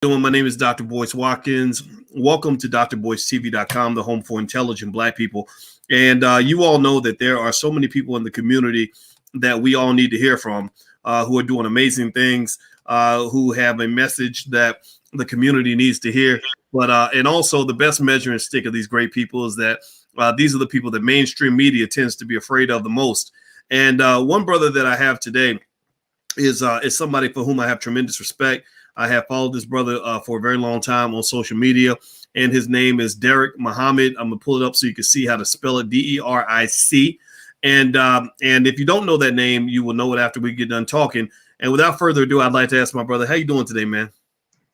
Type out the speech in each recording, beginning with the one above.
Doing? My name is Dr. Boyce Watkins. Welcome to drboycetv.com, the home for intelligent Black people. And you all know that there are so many people in the community that we all need to hear from, who are doing amazing things, who have a message that the community needs to hear. But and also the best measuring stick of these great people is that these are the people that mainstream media tends to be afraid of the most. And one brother that I have today is somebody for whom I have tremendous respect. I have followed this brother for a very long time on social media, and his name is Deric Muhammad. I'm gonna pull it up so you can see how to spell it: Deric. And if you don't know that name, you will know it after we get done talking. And without further ado, I'd like to ask my brother, how you doing today, man?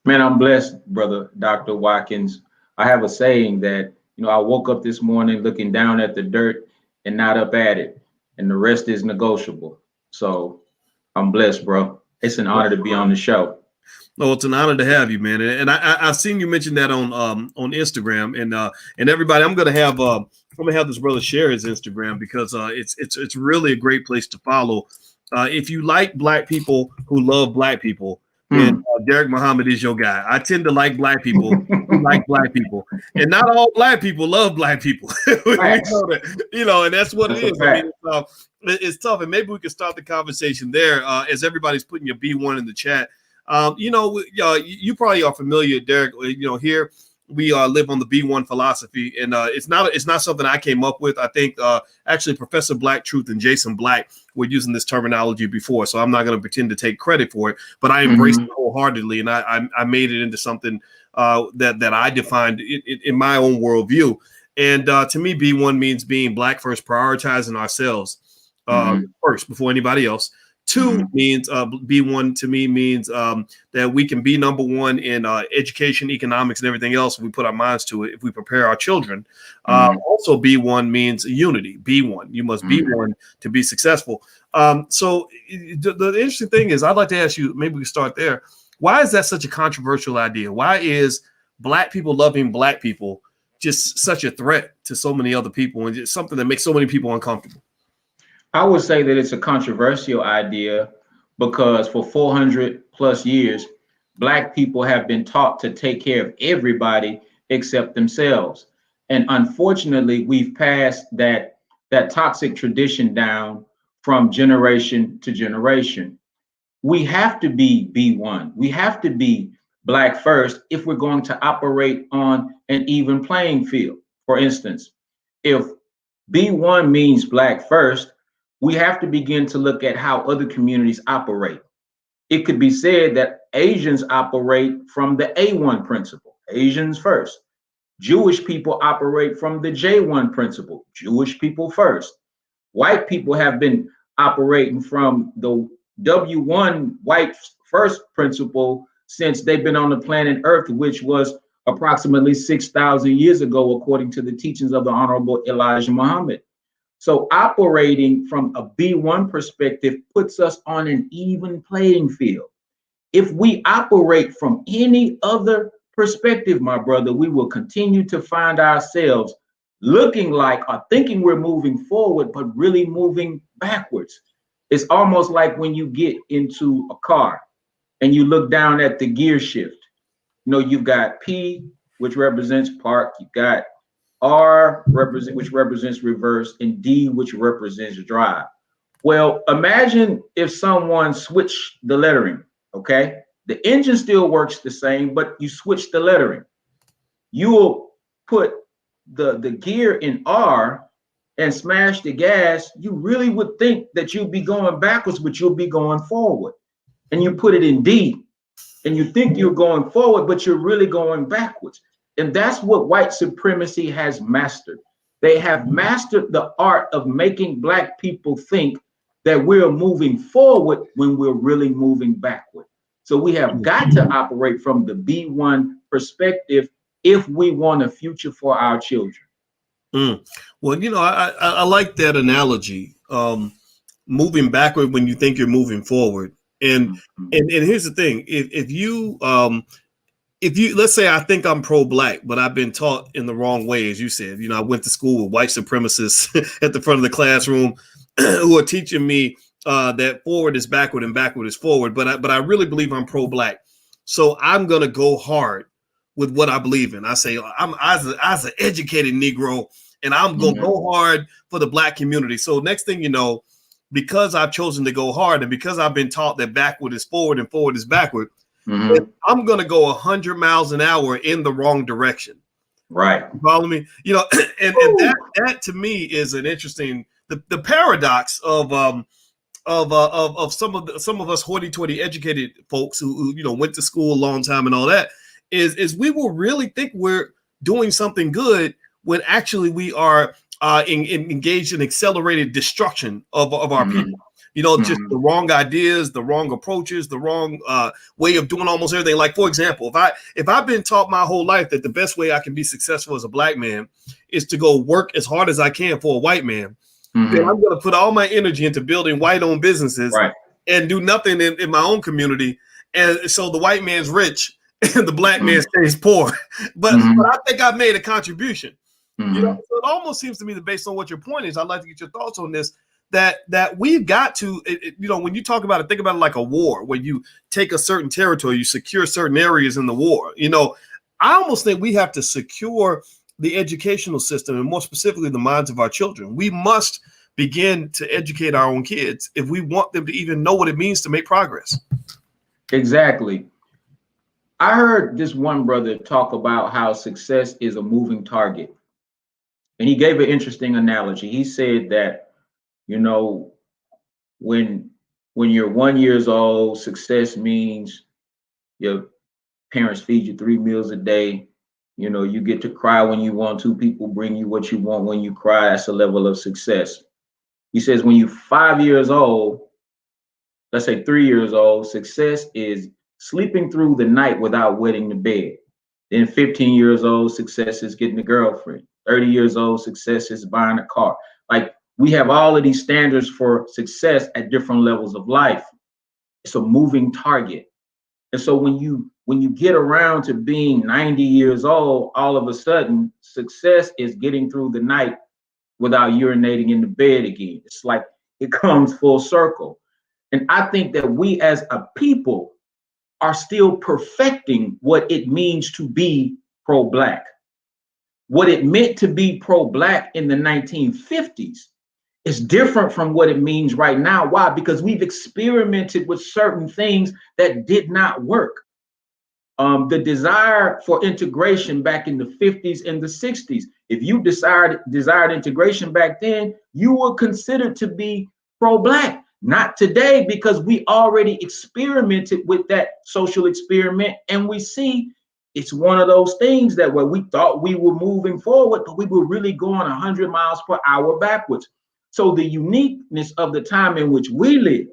Man, I'm blessed, brother Dr. Watkins. I have a saying that, I woke up this morning looking down at the dirt and not up at it, and the rest is negotiable. So I'm blessed, bro. It's an honor to be on the show. Oh, it's an honor to have you, man. And I've seen you mention that on Instagram, and everybody, I'm gonna have this brother share his Instagram because it's really a great place to follow. If you like Black people who love Black people, then Deric Muhammad is your guy. I tend to like Black people who like Black people, and not all Black people love Black people. And that's what it is. I mean, it's tough, and maybe we can start the conversation there as everybody's putting your B1 in the chat. You probably are familiar, Deric. Here we live on the B1 philosophy, and it's not something I came up with. I think actually Professor Black Truth and Jason Black were using this terminology before, so I'm not going to pretend to take credit for it. But I embraced it wholeheartedly, and I made it into something that I defined in my own worldview. And to me, B1 means being Black first, prioritizing ourselves first before anybody else. Two means B1 to me means that we can be number one in education, economics, and everything else if we put our minds to it, if we prepare our children. Also, B1 means unity. B1, you must be one to be successful. So the interesting thing is, I'd like to ask you, maybe we can start there. Why is that such a controversial idea? Why is Black people loving Black people just such a threat to so many other people, and just something that makes so many people uncomfortable? I would say that it's a controversial idea because for 400 plus years, Black people have been taught to take care of everybody except themselves. And unfortunately, we've passed that toxic tradition down from generation to generation. We have to be B1. We have to be Black first if we're going to operate on an even playing field. For instance, if B1 means Black first, we have to begin to look at how other communities operate. It could be said that Asians operate from the A1 principle, Asians first. Jewish people operate from the J1 principle, Jewish people first. White people have been operating from the W1 white first principle since they've been on the planet Earth, which was approximately 6,000 years ago, according to the teachings of the Honorable Elijah Muhammad. So operating from a B1 perspective puts us on an even playing field. If we operate from any other perspective, my brother, we will continue to find ourselves looking like or thinking we're moving forward, but really moving backwards. It's almost like when you get into a car and you look down at the gear shift. You've got P, which represents park. You've got R, which represents reverse, and D, which represents drive. Well, imagine if someone switched the lettering, okay? The engine still works the same, but you switch the lettering. You will put the gear in R and smash the gas. You really would think that you'll be going backwards, but you'll be going forward. And you put it in D, and you think you're going forward, but you're really going backwards. And that's what white supremacy has mastered. They have mastered the art of making Black people think that we're moving forward when we're really moving backward. So we have got to operate from the B1 perspective if we want a future for our children. Well, I like that analogy. Moving backward when you think you're moving forward. And here's the thing: if you let's say I think I'm pro-Black, but I've been taught in the wrong way, as you said. I went to school with white supremacists at the front of the classroom who are teaching me that forward is backward and backward is forward. But I really believe I'm pro-Black. So I'm going to go hard with what I believe in. I say I'm as an educated Negro, and I'm going to go hard for the Black community. So next thing you know, because I've chosen to go hard, and because I've been taught that backward is forward and forward is backward, I'm going to go 100 miles an hour in the wrong direction. Right. You follow me? You know, and that to me is an interesting the paradox of some of us hoity-toity educated folks who you know went to school a long time and all that is we will really think we're doing something good when actually we are engaged in accelerated destruction of our people. You know, just the wrong ideas, the wrong approaches, the wrong way of doing almost everything. Like, for example, if I've been taught my whole life that the best way I can be successful as a Black man is to go work as hard as I can for a white man, then I'm going to put all my energy into building white-owned businesses and do nothing in my own community. And so the white man's rich and the Black man stays poor. But I think I've made a contribution. You know, so it almost seems to me that based on what your point is, I'd like to get your thoughts on this. That we've got to, you know, when you talk about it, think about it like a war, where you take a certain territory, you secure certain areas in the war. You know, I almost think we have to secure the educational system, and more specifically, the minds of our children. We must begin to educate our own kids if we want them to even know what it means to make progress. Exactly. I heard this one brother talk about how success is a moving target. And he gave an interesting analogy. He said that, you know, when you're 1 year old, success means your parents feed you 3 meals a day. You know, you get to cry when you want to. People bring you what you want when you cry. That's a level of success. He says when you're 5 years old, let's say 3 years old, success is sleeping through the night without wetting the bed. Then 15 years old, success is getting a girlfriend. 30 years old, success is buying a car. Like, we have all of these standards for success at different levels of life. It's a moving target. And so when you get around to being 90 years old, all of a sudden, success is getting through the night without urinating in the bed again. It's like it comes full circle. And I think that we as a people are still perfecting what it means to be pro-Black. What it meant to be pro-Black in the 1950s is different from what it means right now. Why? Because we've experimented with certain things that did not work. The desire for integration back in the 50s and the 60s, if you desired integration back then, you were considered to be pro-Black. Not today, because we already experimented with that social experiment, and we see it's one of those things that where we thought we were moving forward, but we were really going 100 miles per hour backwards. So the uniqueness of the time in which we live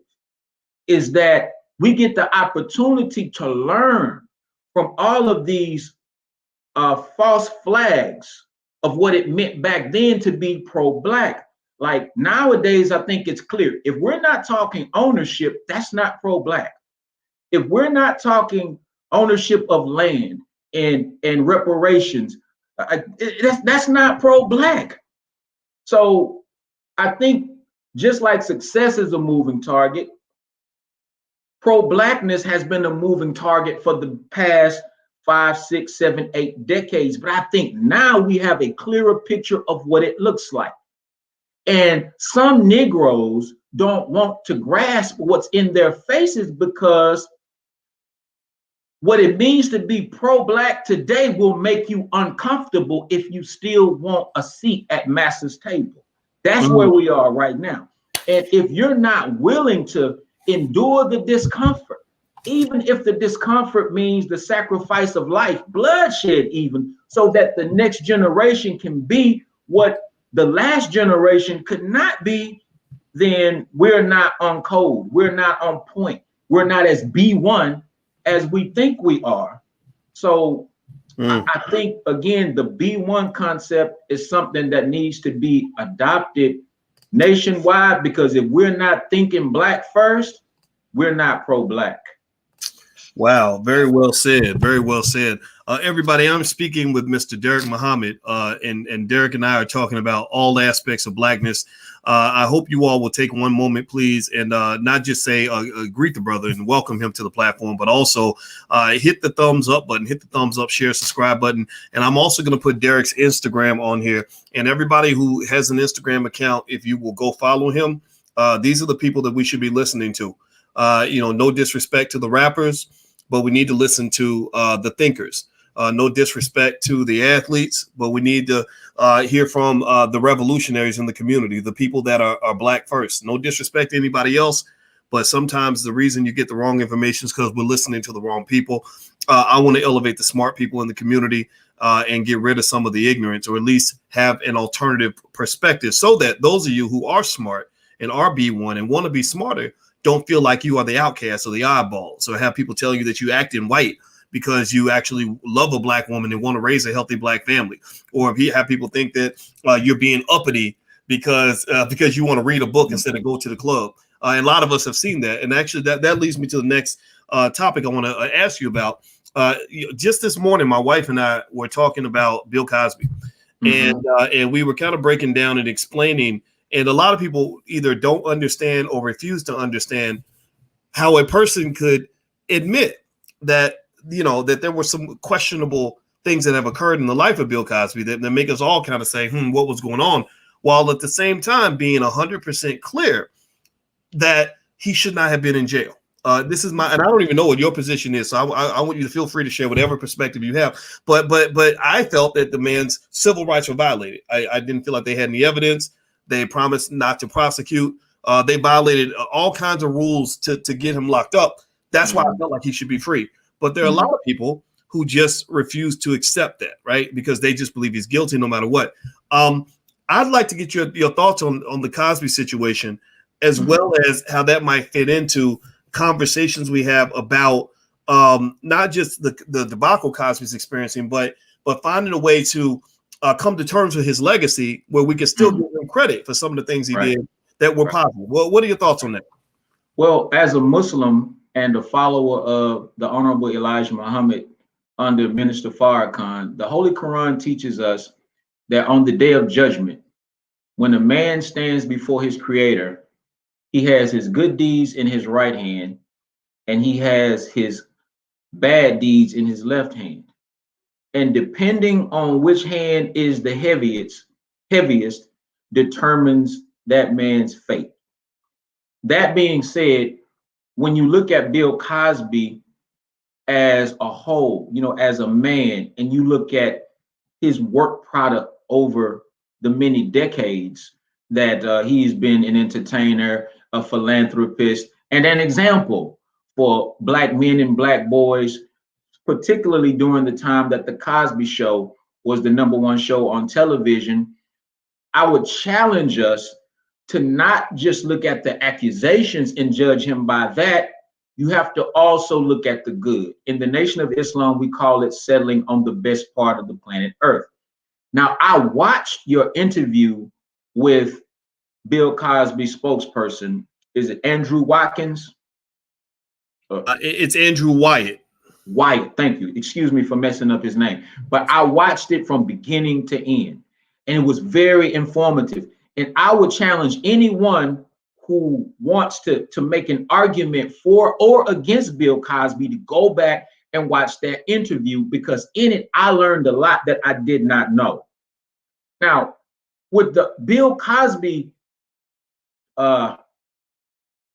is that we get the opportunity to learn from all of these false flags of what it meant back then to be pro-Black. Like nowadays, I think it's clear. If we're not talking ownership, that's not pro-Black. If we're not talking ownership of land and reparations, that's not pro-Black. So I think just like success is a moving target, pro-Blackness has been a moving target for the past 5, 6, 7, 8 decades. But I think now we have a clearer picture of what it looks like. And some Negroes don't want to grasp what's in their faces, because what it means to be pro-Black today will make you uncomfortable if you still want a seat at Master's table. That's where we are right now. And if you're not willing to endure the discomfort, even if the discomfort means the sacrifice of life, bloodshed even, so that the next generation can be what the last generation could not be, then we're not on code. We're not on point. We're not as B1 as we think we are. So I think, again, the B1 concept is something that needs to be adopted nationwide, because if we're not thinking Black first, we're not pro-Black. Wow, very well said. Very well said. Everybody, I'm speaking with Mr. Deric Muhammad, and Deric and I are talking about all aspects of Blackness. I hope you all will take one moment, please, and not just say greet the brother and welcome him to the platform, but also hit the thumbs up button, hit the thumbs up, share, subscribe button. And I'm also going to put Deric's Instagram on here. And everybody who has an Instagram account, if you will go follow him, these are the people that we should be listening to. No disrespect to the rappers, but we need to listen to the thinkers. No disrespect to the athletes, but we need to hear from the revolutionaries in the community, the people that are Black first. No disrespect to anybody else, but sometimes the reason you get the wrong information is because we're listening to the wrong people. I want to elevate the smart people in the community and get rid of some of the ignorance, or at least have an alternative perspective, so that those of you who are smart and are B1 and want to be smarter don't feel like you are the outcast or the oddball. So have people tell you that you act in white because you actually love a Black woman and want to raise a healthy Black family, or if you have people think that you're being uppity because you want to read a book instead of go to the club. And a lot of us have seen that. And actually that leads me to the next topic I want to ask you about. Just this morning, my wife and I were talking about Bill Cosby, and we were kind of breaking down and explaining. And a lot of people either don't understand or refuse to understand how a person could admit that, that there were some questionable things that have occurred in the life of Bill Cosby that make us all kind of say, what was going on? While at the same time being 100% clear that he should not have been in jail. This is and I don't even know what your position is, so I want you to feel free to share whatever perspective you have. But I felt that the man's civil rights were violated. I didn't feel like they had any evidence. They promised not to prosecute. They violated all kinds of rules to get him locked up. That's why I felt like he should be free. But there are a lot of people who just refuse to accept that, right? Because they just believe he's guilty no matter what. I'd like to get your thoughts on the Cosby situation, as well as how that might fit into conversations we have about not just the debacle Cosby's experiencing, but finding a way to come to terms with his legacy, where we can still give him credit for some of the things he did that were positive. Well, what are your thoughts on that? Well, as a Muslim and a follower of the Honorable Elijah Muhammad under Minister Farrakhan, the Holy Quran teaches us that on the day of judgment, when a man stands before his creator, he has his good deeds in his right hand and he has his bad deeds in his left hand. And depending on which hand is the heaviest determines that man's fate. That being said, when you look at Bill Cosby as a whole, as a man, and you look at his work product over the many decades that he's been an entertainer, a philanthropist, and an example for Black men and Black boys, particularly during the time that the Cosby Show was the #1 show on television, I would challenge us to not just look at the accusations and judge him by that. You have to also look at the good. In the Nation of Islam, we call it settling on the best part of the planet Earth. Now, I watched your interview with Bill Cosby spokesperson. Is it Andrew Watkins? It's Andrew Wyatt. Wyatt, thank you. Excuse me for messing up his name. But I watched it from beginning to end, and it was very informative. And I would challenge anyone who wants to make an argument for or against Bill Cosby to go back and watch that interview, because in it, I learned a lot that I did not know. Now, with the Bill Cosby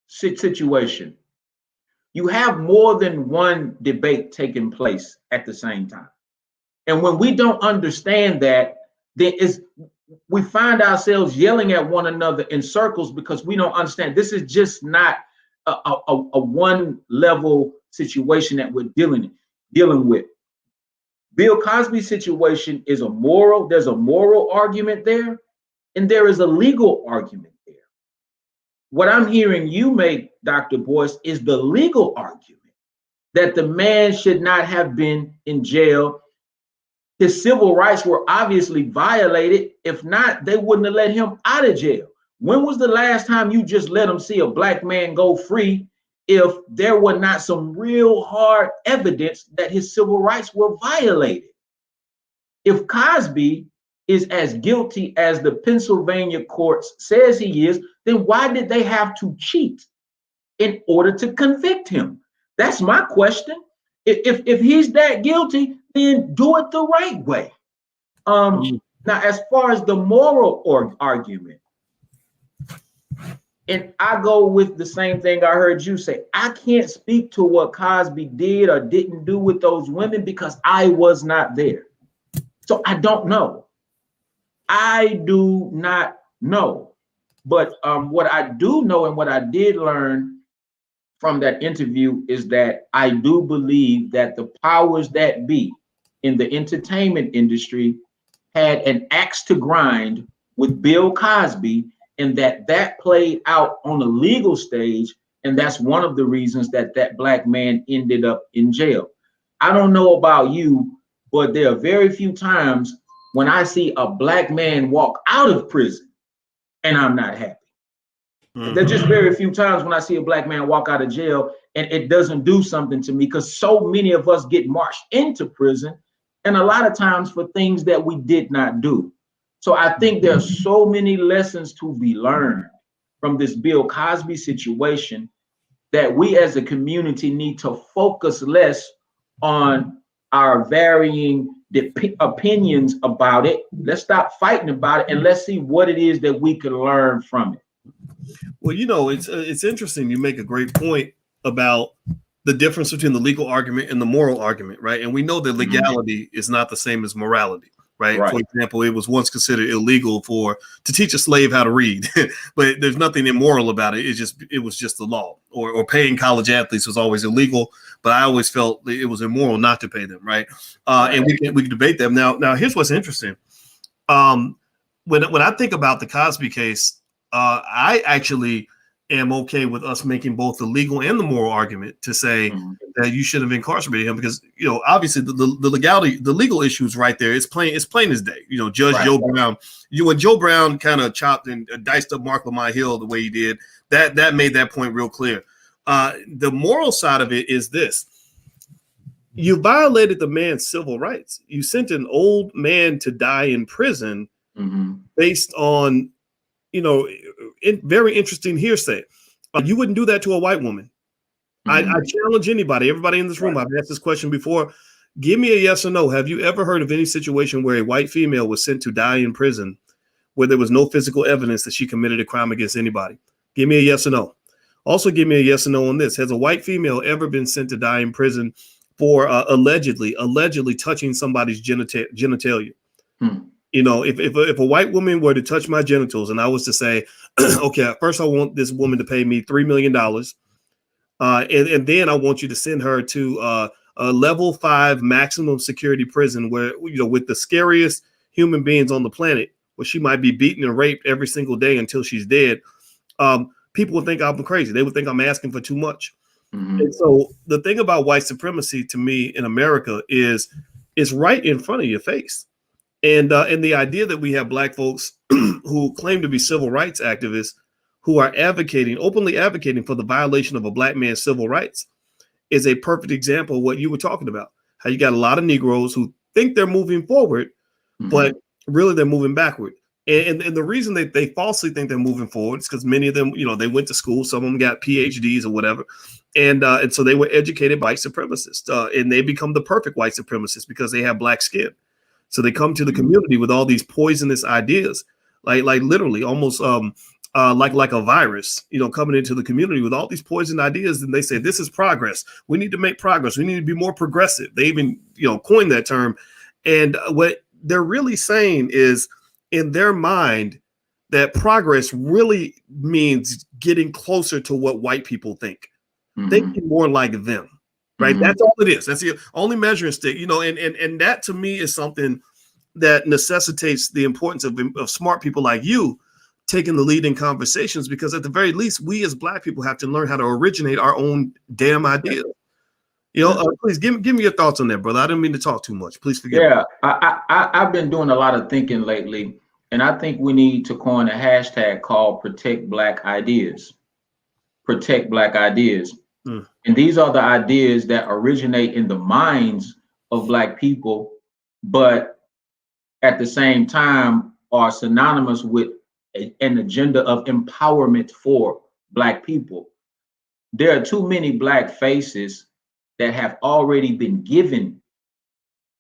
situation, you have more than one debate taking place at the same time. And when we don't understand that, then we find ourselves yelling at one another in circles because we don't understand. This is just not a one level situation that we're dealing with. Bill Cosby's situation is there's a moral argument there, and there is a legal argument there. What I'm hearing you make, Dr. Boyce, is the legal argument that the man should not have been in jail. His civil rights were obviously violated. If not, they wouldn't have let him out of jail. When was the last time you just let him see a Black man go free if there were not some real hard evidence that his civil rights were violated? If Cosby is as guilty as the Pennsylvania courts says he is, then why did they have to cheat in order to convict him? That's my question. If he's that guilty, then do it the right way. Now, as far as the moral argument, and I go with the same thing I heard you say. I can't speak to what Cosby did or didn't do with those women because I was not there. So I don't know. I do not know. But what I do know and what I did learn from that interview is that I do believe that the powers that be in the entertainment industry had an axe to grind with Bill Cosby, and that played out on the legal stage, and that's one of the reasons that that black man ended up in jail. I don't know about you, but there are very few times when I see a black man walk out of prison and I'm not happy. There's just very few times when I see a black man walk out of jail and it doesn't do something to me, because so many of us get marched into prison, and a lot of times for things that we did not do. So I think there's so many lessons to be learned from this Bill Cosby situation that we as a community need to focus less on our varying opinions about it. Let's stop fighting about it and let's see what it is that we can learn from it. Well, you know, it's interesting. You make a great point about the difference between the legal argument and the moral argument, right? And we know that legality is not the same as morality. Right. For example, it was once considered illegal to teach a slave how to read, but there's nothing immoral about it. It was just the law. Or paying college athletes was always illegal, but I always felt it was immoral not to pay them. Right. And we can debate them. Now, here's what's interesting. When I think about the Cosby case, I actually am okay with us making both the legal and the moral argument to say that you should have incarcerated him, because, you know, obviously the legality, the legal issue is right there. It's plain as day. You know, Judge Joe Brown, when Joe Brown kind of chopped and diced up Mark Lamont Hill the way he did, that made that point real clear. The moral side of it is this: you violated the man's civil rights. You sent an old man to die in prison based on, you know, very interesting hearsay. You wouldn't do that to a white woman. I challenge anybody, everybody in this room. I've asked this question before. Give me a yes or no. Have you ever heard of any situation where a white female was sent to die in prison where there was no physical evidence that she committed a crime against anybody? Give me a yes or no. Also, give me a yes or no on this. Has a white female ever been sent to die in prison for allegedly touching somebody's genitalia? You know, if a white woman were to touch my genitals and I was to say, okay, first I want this woman to pay me $3 million. And then I want you to send her to a level 5 maximum security prison where, you know, with the scariest human beings on the planet, where she might be beaten and raped every single day until she's dead. People would think I'm crazy. They would think I'm asking for too much. And so the thing about white supremacy to me in America is it's right in front of your face. And the idea that we have black folks who claim to be civil rights activists who are openly advocating for the violation of a black man's civil rights is a perfect example of what you were talking about. How you got a lot of Negroes who think they're moving forward, but really they're moving backward. And the reason they falsely think they're moving forward is because many of them, you know, they went to school. Some of them got PhDs or whatever. And so they were educated white supremacists, and they become the perfect white supremacists because they have black skin. So they come to the community with all these poisonous ideas, like literally almost like a virus, you know, coming into the community with all these poison ideas. And they say, this is progress. We need to make progress. We need to be more progressive. They even, you know, coined that term. And what they're really saying is, in their mind, that progress really means getting closer to what white people think. Thinking more like them. Right. That's all it is. That's the only measuring stick, you know, and that to me is something that necessitates the importance of smart people like you taking the lead in conversations, because at the very least, we as black people have to learn how to originate our own damn ideas. You know, please give me your thoughts on that, brother. I didn't mean to talk too much. Please forgive me. I've been doing a lot of thinking lately, and I think we need to coin a hashtag called Protect Black Ideas. Protect Black Ideas. And these are the ideas that originate in the minds of black people, but at the same time are synonymous with an agenda of empowerment for Black people. There are too many Black faces that have already been given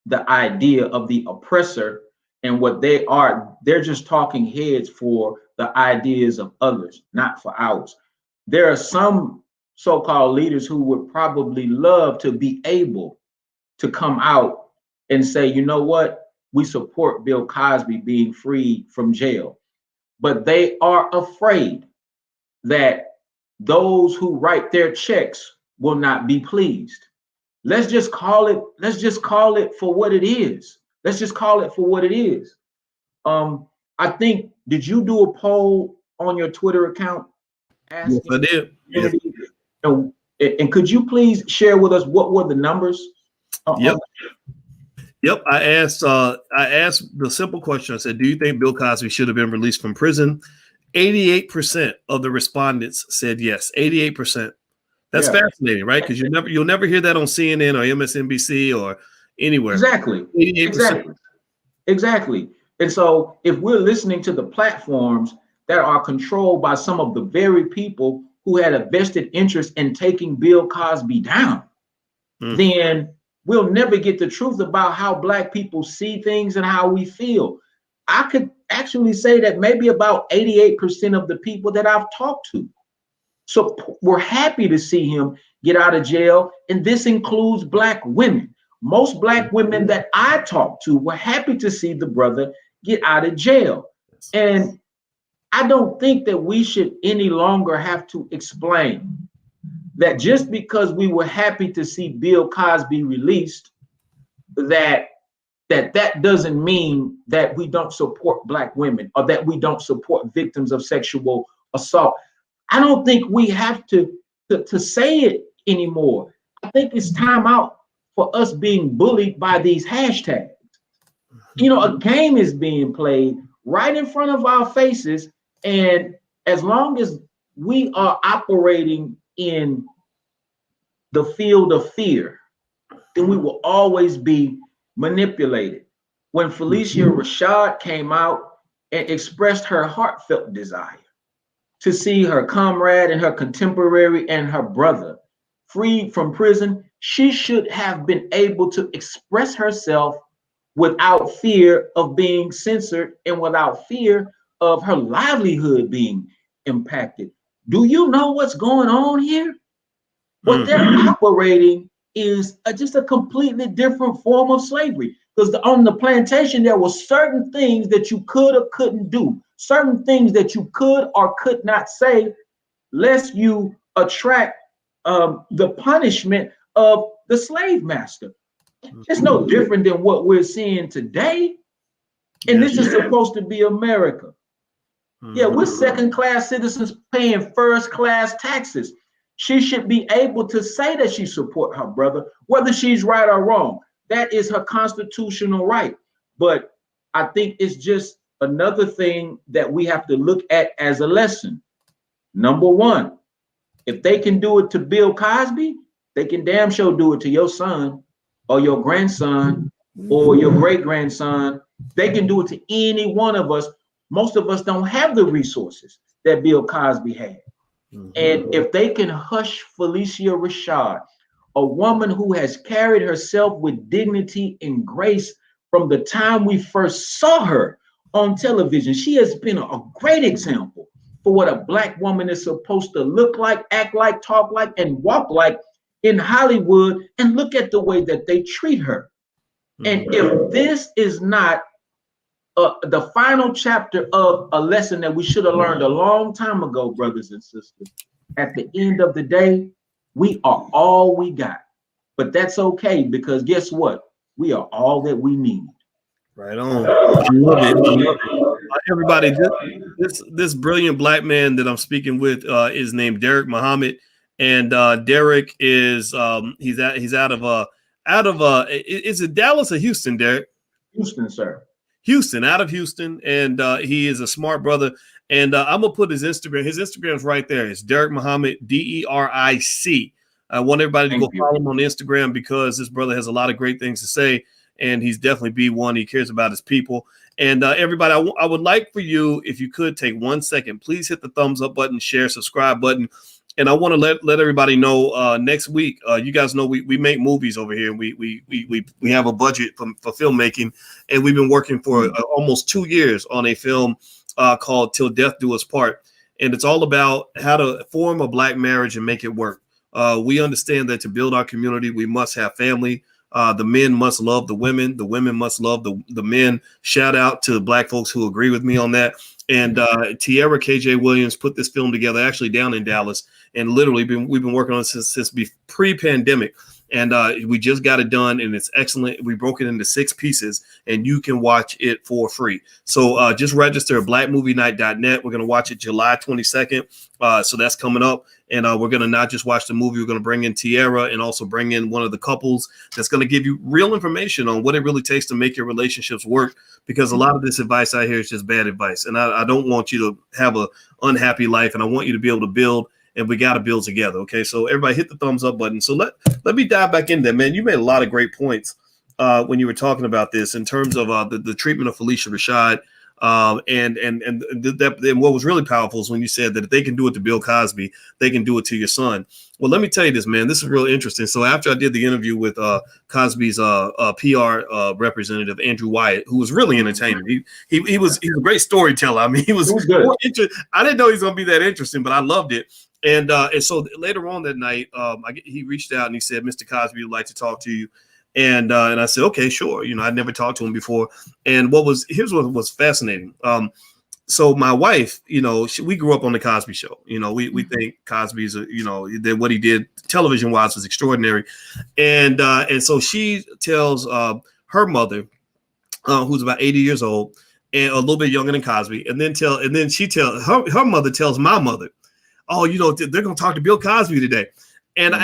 the idea of the oppressor, and what they are, they're just talking heads for the ideas of others, not for ours. There are some so-called leaders who would probably love to be able to come out and say, you know what, we support Bill Cosby being freed from jail, but they are afraid that those who write their checks will not be pleased. Let's just call it for what it is. Let's just call it for what it is. I think, did you do a poll on your Twitter account Yes, asking I did. Yes. and could you please share with us what were the numbers? Yep. Yep. I asked the simple question. I said, do you think Bill Cosby should have been released from prison? 88% of the respondents said yes. 88%. That's fascinating, right? Because you'll never hear that on CNN or MSNBC or anywhere. Exactly. 88%. Exactly. And so if we're listening to the platforms that are controlled by some of the very people who had a vested interest in taking Bill Cosby down, then we'll never get the truth about how Black people see things and how we feel. I could actually say that maybe about 88% of the people that I've talked to. So we're happy to see him get out of jail. And this includes Black women. Most Black women that I talked to were happy to see the brother get out of jail. And I don't think that we should any longer have to explain that just because we were happy to see Bill Cosby released, that doesn't mean that we don't support Black women or that we don't support victims of sexual assault. I don't think we have to say it anymore. I think it's time out for us being bullied by these hashtags. You know, a game is being played right in front of our faces, and as long as we are operating in the field of fear, then we will always be manipulated. When Felicia Rashad came out and expressed her heartfelt desire to see her comrade and her contemporary and her brother freed from prison, she should have been able to express herself without fear of being censored and without fear of her livelihood being impacted. Do you know what's going on here? What they're operating is just a completely different form of slavery. Because on the plantation, there were certain things that you could or couldn't do, certain things that you could or could not say, lest you attract the punishment of the slave master. It's no different than what we're seeing today. And this is supposed to be America. Yeah, we're second-class citizens paying first-class taxes. She should be able to say that she support her brother, whether she's right or wrong. That is her constitutional right. But I think it's just another thing that we have to look at as a lesson. Number one, if they can do it to Bill Cosby, they can damn sure do it to your son or your grandson or your great-grandson. They can do it to any one of us. Most of us don't have the resources that Bill Cosby had. And if they can hush Felicia Rashad, a woman who has carried herself with dignity and grace from the time we first saw her on television, she has been a great example for what a Black woman is supposed to look like, act like, talk like, and walk like in Hollywood. And look at the way that they treat her. And if this is not the final chapter of a lesson that we should have learned a long time ago, brothers and sisters, at the end of the day, we are all we got. But that's okay, because guess what? We are all that we need. Right on. I love it. I love it. Everybody, this brilliant Black man that I'm speaking with is named Deric Muhammad, and Deric is he's out of is it Dallas or Houston, Deric? Houston, sir. Houston, out of Houston, and he is a smart brother. And I'm gonna put his Instagram. His Instagram's right there. It's Deric Muhammad, Deric. I want everybody to go follow him on Instagram because this brother has a lot of great things to say. and he's definitely B1. He cares about his people. And everybody, I would like for you, if you could take 1 second, please hit the thumbs up button, share, subscribe button. And I want to let everybody know next week, you guys know we make movies over here. And we have a budget for filmmaking, and we've been working for almost 2 years on a film called Till Death Do Us Part. And it's all about how to form a Black marriage and make it work. We understand that to build our community, we must have family. The men must love the women must love the men. Shout out to Black folks who agree with me on that. And Tierra KJ Williams put this film together, actually down in Dallas, and literally we've been working on it since pre-pandemic. And we just got it done, and it's excellent. We broke it into 6 pieces, and you can watch it for free. So just register at blackmovienight.net. We're going to watch it July 22nd. So that's coming up. And we're going to not just watch the movie. We're going to bring in Tierra and also bring in one of the couples that's going to give you real information on what it really takes to make your relationships work, because a lot of this advice out here is just bad advice. And I don't want you to have an unhappy life, and I want you to be able to build. And we got to build together. Okay. So everybody hit the thumbs up button. So let me dive back in there, man. You made a lot of great points when you were talking about this in terms of the treatment of Felicia Rashad. And what was really powerful is when you said that if they can do it to Bill Cosby, they can do it to your son. Well, let me tell you this, man. This is real interesting. So after I did the interview with Cosby's PR representative, Andrew Wyatt, who was really entertaining. He was a great storyteller. I mean, he was good. I didn't know he was going to be that interesting, but I loved it. And so later on that night, he reached out and he said, "Mr. Cosby would like to talk to you." And I said, "Okay, sure." You know, I'd never talked to him before. And here's what was fascinating. So my wife, you know, we grew up on the Cosby Show. You know, we think Cosby's, that what he did television wise was extraordinary. And so she tells her mother, who's about 80 years old and a little bit younger than Cosby, and then her mother tells my mother, "Oh, you know, they're going to talk to Bill Cosby today." And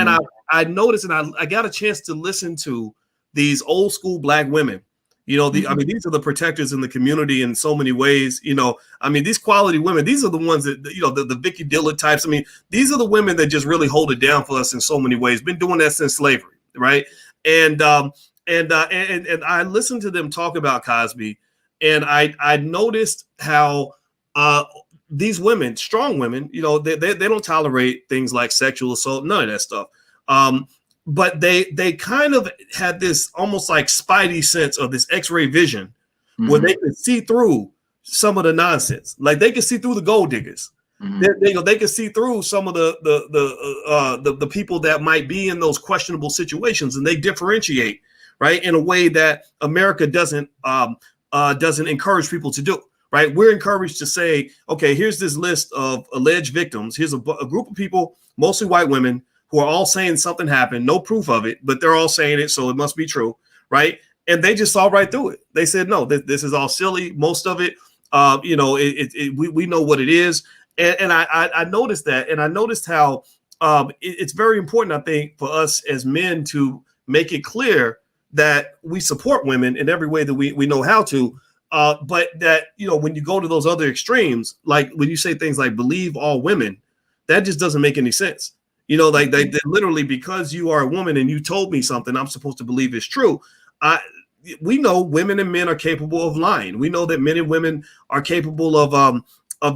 I noticed, and I got a chance to listen to these old school Black women. You know, I mean, these are the protectors in the community in so many ways. You know, I mean, these quality women, these are the ones that, you know, the Vicky Dillard types. I mean, these are the women that just really hold it down for us in so many ways. Been doing that since slavery, right? And I listened to them talk about Cosby, and I noticed how these women, strong women, you know, they don't tolerate things like sexual assault, none of that stuff. But they kind of had this almost like spidey sense of this X-ray vision where they could see through some of the nonsense. Like they could see through the gold diggers. They could see through some of the people that might be in those questionable situations, and they differentiate, right, in a way that America doesn't encourage people to do. Right, we're encouraged to say, okay, here's this list of alleged victims. Here's a group of people, mostly white women, who are all saying something happened, no proof of it, but they're all saying it, so it must be true, right? And they just saw right through it. They said, no, this is all silly. Most of it, we know what it is. And I noticed that, and I noticed how it's very important, I think, for us as men to make it clear that we support women in every way that we know how to. But that, you know, when you go to those other extremes, like when you say things like believe all women, that just doesn't make any sense. You know, like they literally, because you are a woman and you told me something, I'm supposed to believe is true. We know women and men are capable of lying. We know that men and women are capable of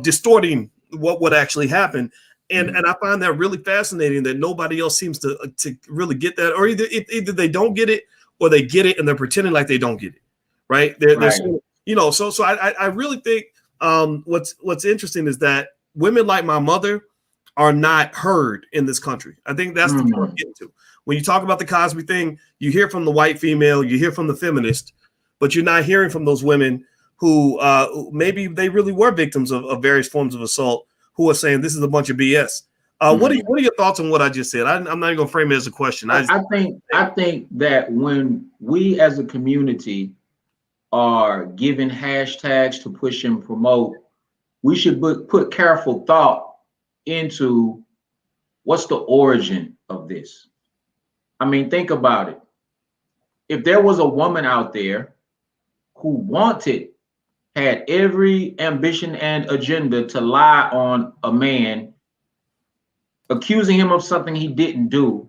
distorting what would actually happen. And I find that really fascinating that nobody else seems to really get that, or either they don't get it or they get it and they're pretending like they don't get it. Right. They're you know, so I really think what's interesting is that women like my mother are not heard in this country. I think that's the point I'm getting to. When you talk about the Cosby thing, you hear from the white female, you hear from the feminist, but you're not hearing from those women who maybe they really were victims of various forms of assault, who are saying this is a bunch of BS. What are your thoughts on what I just said? I'm not even gonna frame it as a question. I think that when we as a community are given hashtags to push and promote, we should put careful thought into what's the origin of this. I mean, think about it. If there was a woman out there who had every ambition and agenda to lie on a man, accusing him of something he didn't do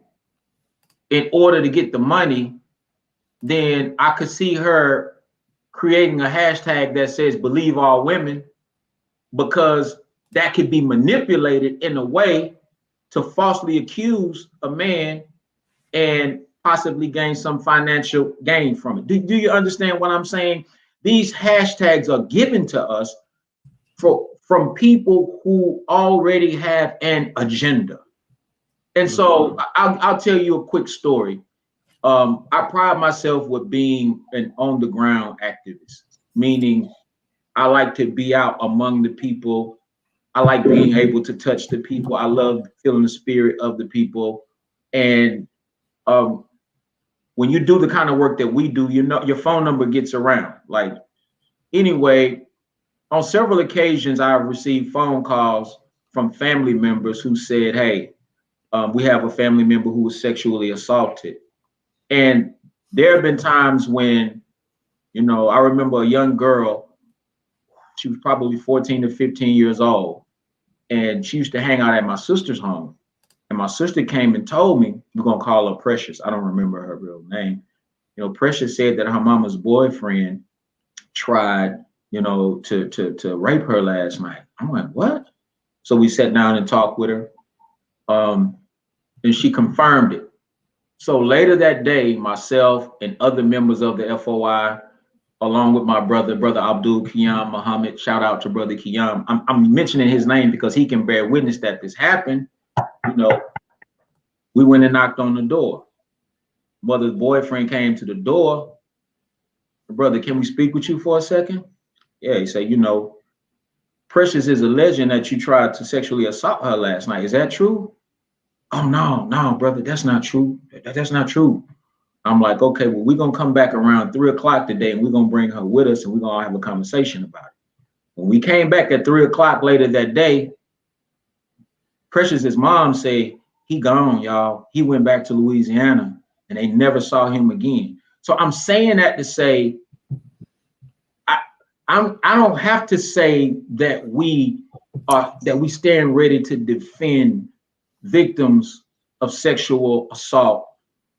in order to get the money, then I could see her creating a hashtag that says believe all women, because that could be manipulated in a way to falsely accuse a man and possibly gain some financial gain from it. Do you understand what I'm saying? These hashtags are given to us from people who already have an agenda. And so I'll tell you a quick story. I pride myself with being an on the ground activist, meaning I like to be out among the people. I like being able to touch the people. I love feeling the spirit of the people. And when you do the kind of work that we do, you know, your phone number gets around. Like, anyway, on several occasions, I've received phone calls from family members who said, hey, we have a family member who was sexually assaulted. And there have been times when, you know, I remember a young girl, she was probably 14 to 15 years old, and she used to hang out at my sister's home. And my sister came and told me, we're going to call her Precious. I don't remember her real name. You know, Precious said that her mama's boyfriend tried, you know, to rape her last night. I'm like, what? So we sat down and talked with her. And she confirmed it. So later that day, myself and other members of the FOI, along with my brother Abdul Qiyam Muhammad, shout out to brother Qiyam. I'm mentioning his name because he can bear witness that this happened. You know, we went and knocked on the door. Mother's boyfriend came to the door. Brother, can we speak with you for a second? Yeah, he said, you know, Precious is alleging that you tried to sexually assault her last night. Is that true? Oh, no, brother, that's not true. That's not true. I'm like, okay, well, we're going to come back around 3 o'clock today and we're going to bring her with us and we're going to have a conversation about it. When we came back at 3 o'clock later that day, Precious's mom said, he gone, y'all. He went back to Louisiana and they never saw him again. So I'm saying that to say, I don't have to say that we stand ready to defend victims of sexual assault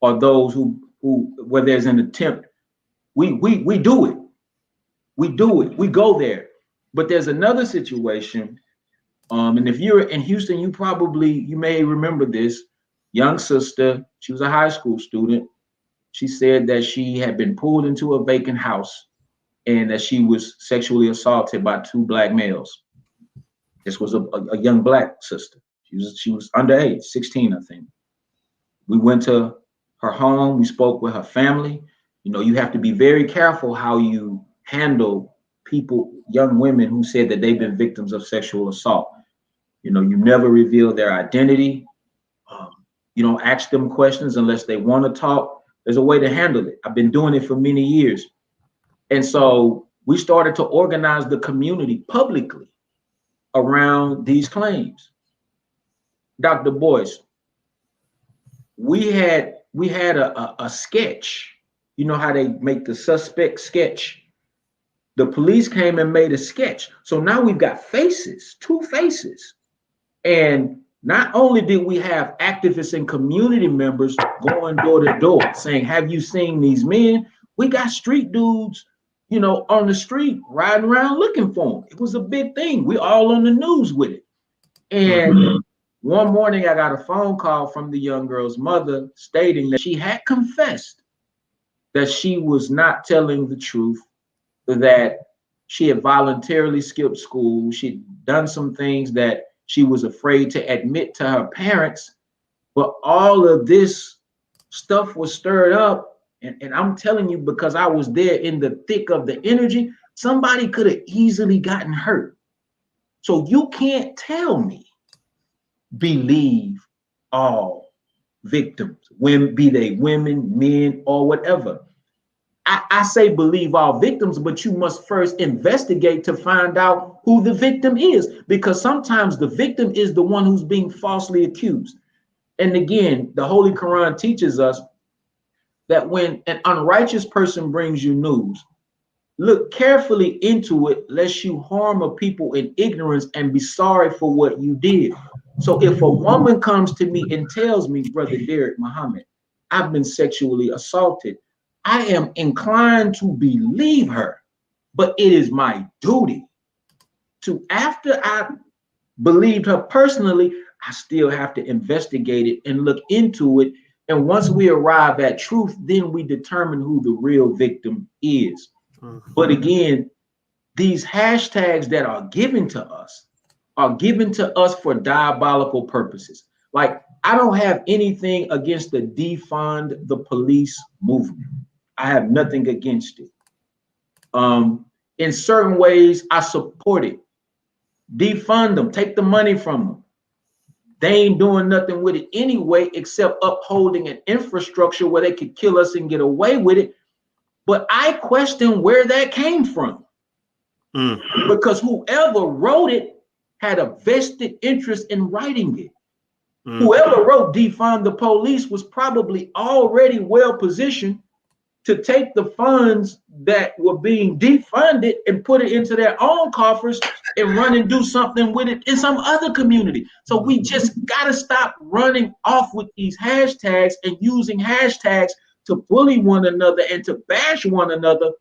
or those who where there's an attempt. We do it. We do it. We go there. But there's another situation. And if you're in Houston, you may remember this young sister. She was a high school student. She said that she had been pulled into a vacant house and that she was sexually assaulted by 2 black males. This was a young black sister. She was underage, 16, I think. We went to her home. We spoke with her family. You know, you have to be very careful how you handle people, young women who said that they've been victims of sexual assault. You know, you never reveal their identity. You don't ask them questions unless they want to talk. There's a way to handle it. I've been doing it for many years. And so we started to organize the community publicly around these claims. Dr. Boyce, we had a sketch. You know how they make the suspect sketch? The police came and made a sketch. So now we've got faces, 2 faces. And not only did we have activists and community members going door to door saying, have you seen these men? We got street dudes, you know, on the street riding around looking for them. It was a big thing. We all on the news with it. And one morning I got a phone call from the young girl's mother stating that she had confessed that she was not telling the truth, that she had voluntarily skipped school. She'd done some things that she was afraid to admit to her parents, but all of this stuff was stirred up. And I'm telling you, because I was there in the thick of the energy, somebody could have easily gotten hurt. So you can't tell me, believe all victims, be they women, men, or whatever. I say believe all victims, but you must first investigate to find out who the victim is, because sometimes the victim is the one who's being falsely accused. And again, the Holy Quran teaches us that when an unrighteous person brings you news, look carefully into it, lest you harm a people in ignorance and be sorry for what you did. So if a woman comes to me and tells me, Brother Deric Muhammad, I've been sexually assaulted, I am inclined to believe her, but it is my duty to, after I believed her personally, I still have to investigate it and look into it. And once we arrive at truth, then we determine who the real victim is. But again, these hashtags that are given to us for diabolical purposes. Like, I don't have anything against the defund the police movement. I have nothing against it. In certain ways, I support it. Defund them, take the money from them. They ain't doing nothing with it anyway, except upholding an infrastructure where they could kill us and get away with it. But I question where that came from. Because whoever wrote it had a vested interest in writing it. Whoever wrote defund the police was probably already well positioned to take the funds that were being defunded and put it into their own coffers and run and do something with it in some other community. So we just gotta stop running off with these hashtags and using hashtags to bully one another and to bash one another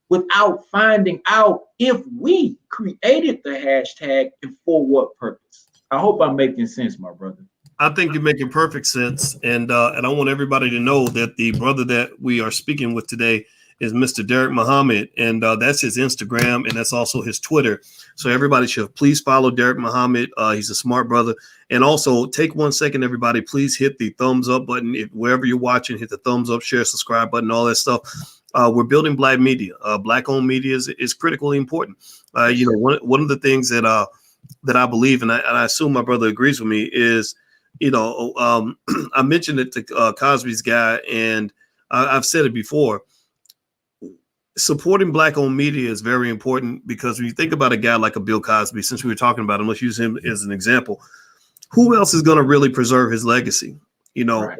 without finding out if we created the hashtag and for what purpose. I hope I'm making sense, my brother. I think you're making perfect sense, and I want everybody to know that the brother that we are speaking with today is Mr. Deric Muhammad, and that's his Instagram, and that's also his Twitter. So everybody should please follow Deric Muhammad. He's a smart brother, and also take 1 second, everybody. Please hit the thumbs up button if wherever you're watching. Hit the thumbs up, share, subscribe button, all that stuff. We're building Black media. Black-owned media is critically important. One of the things that I believe, and I assume my brother agrees with me, is I mentioned it to Cosby's guy, and I've said it before. Supporting Black-owned media is very important, because when you think about a guy like a Bill Cosby, since we were talking about him, let's use him as an example. Who else is going to really preserve his legacy? Right.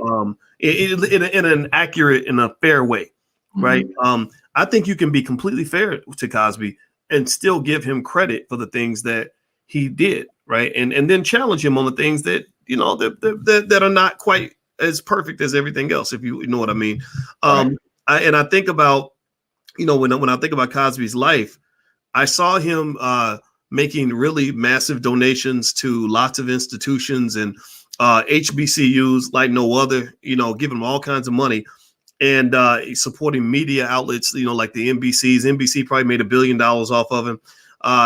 In an accurate, in a fair way, right? I think you can be completely fair to Cosby and still give him credit for the things that he did, right? And then challenge him on the things that that are not quite as perfect as everything else, if you know what I mean. Right. I think about, when I think about Cosby's life, I saw him making really massive donations to lots of institutions and HBCUs like no other, giving them all kinds of money, and supporting media outlets, like the NBCs. NBC probably made $1 billion off of him.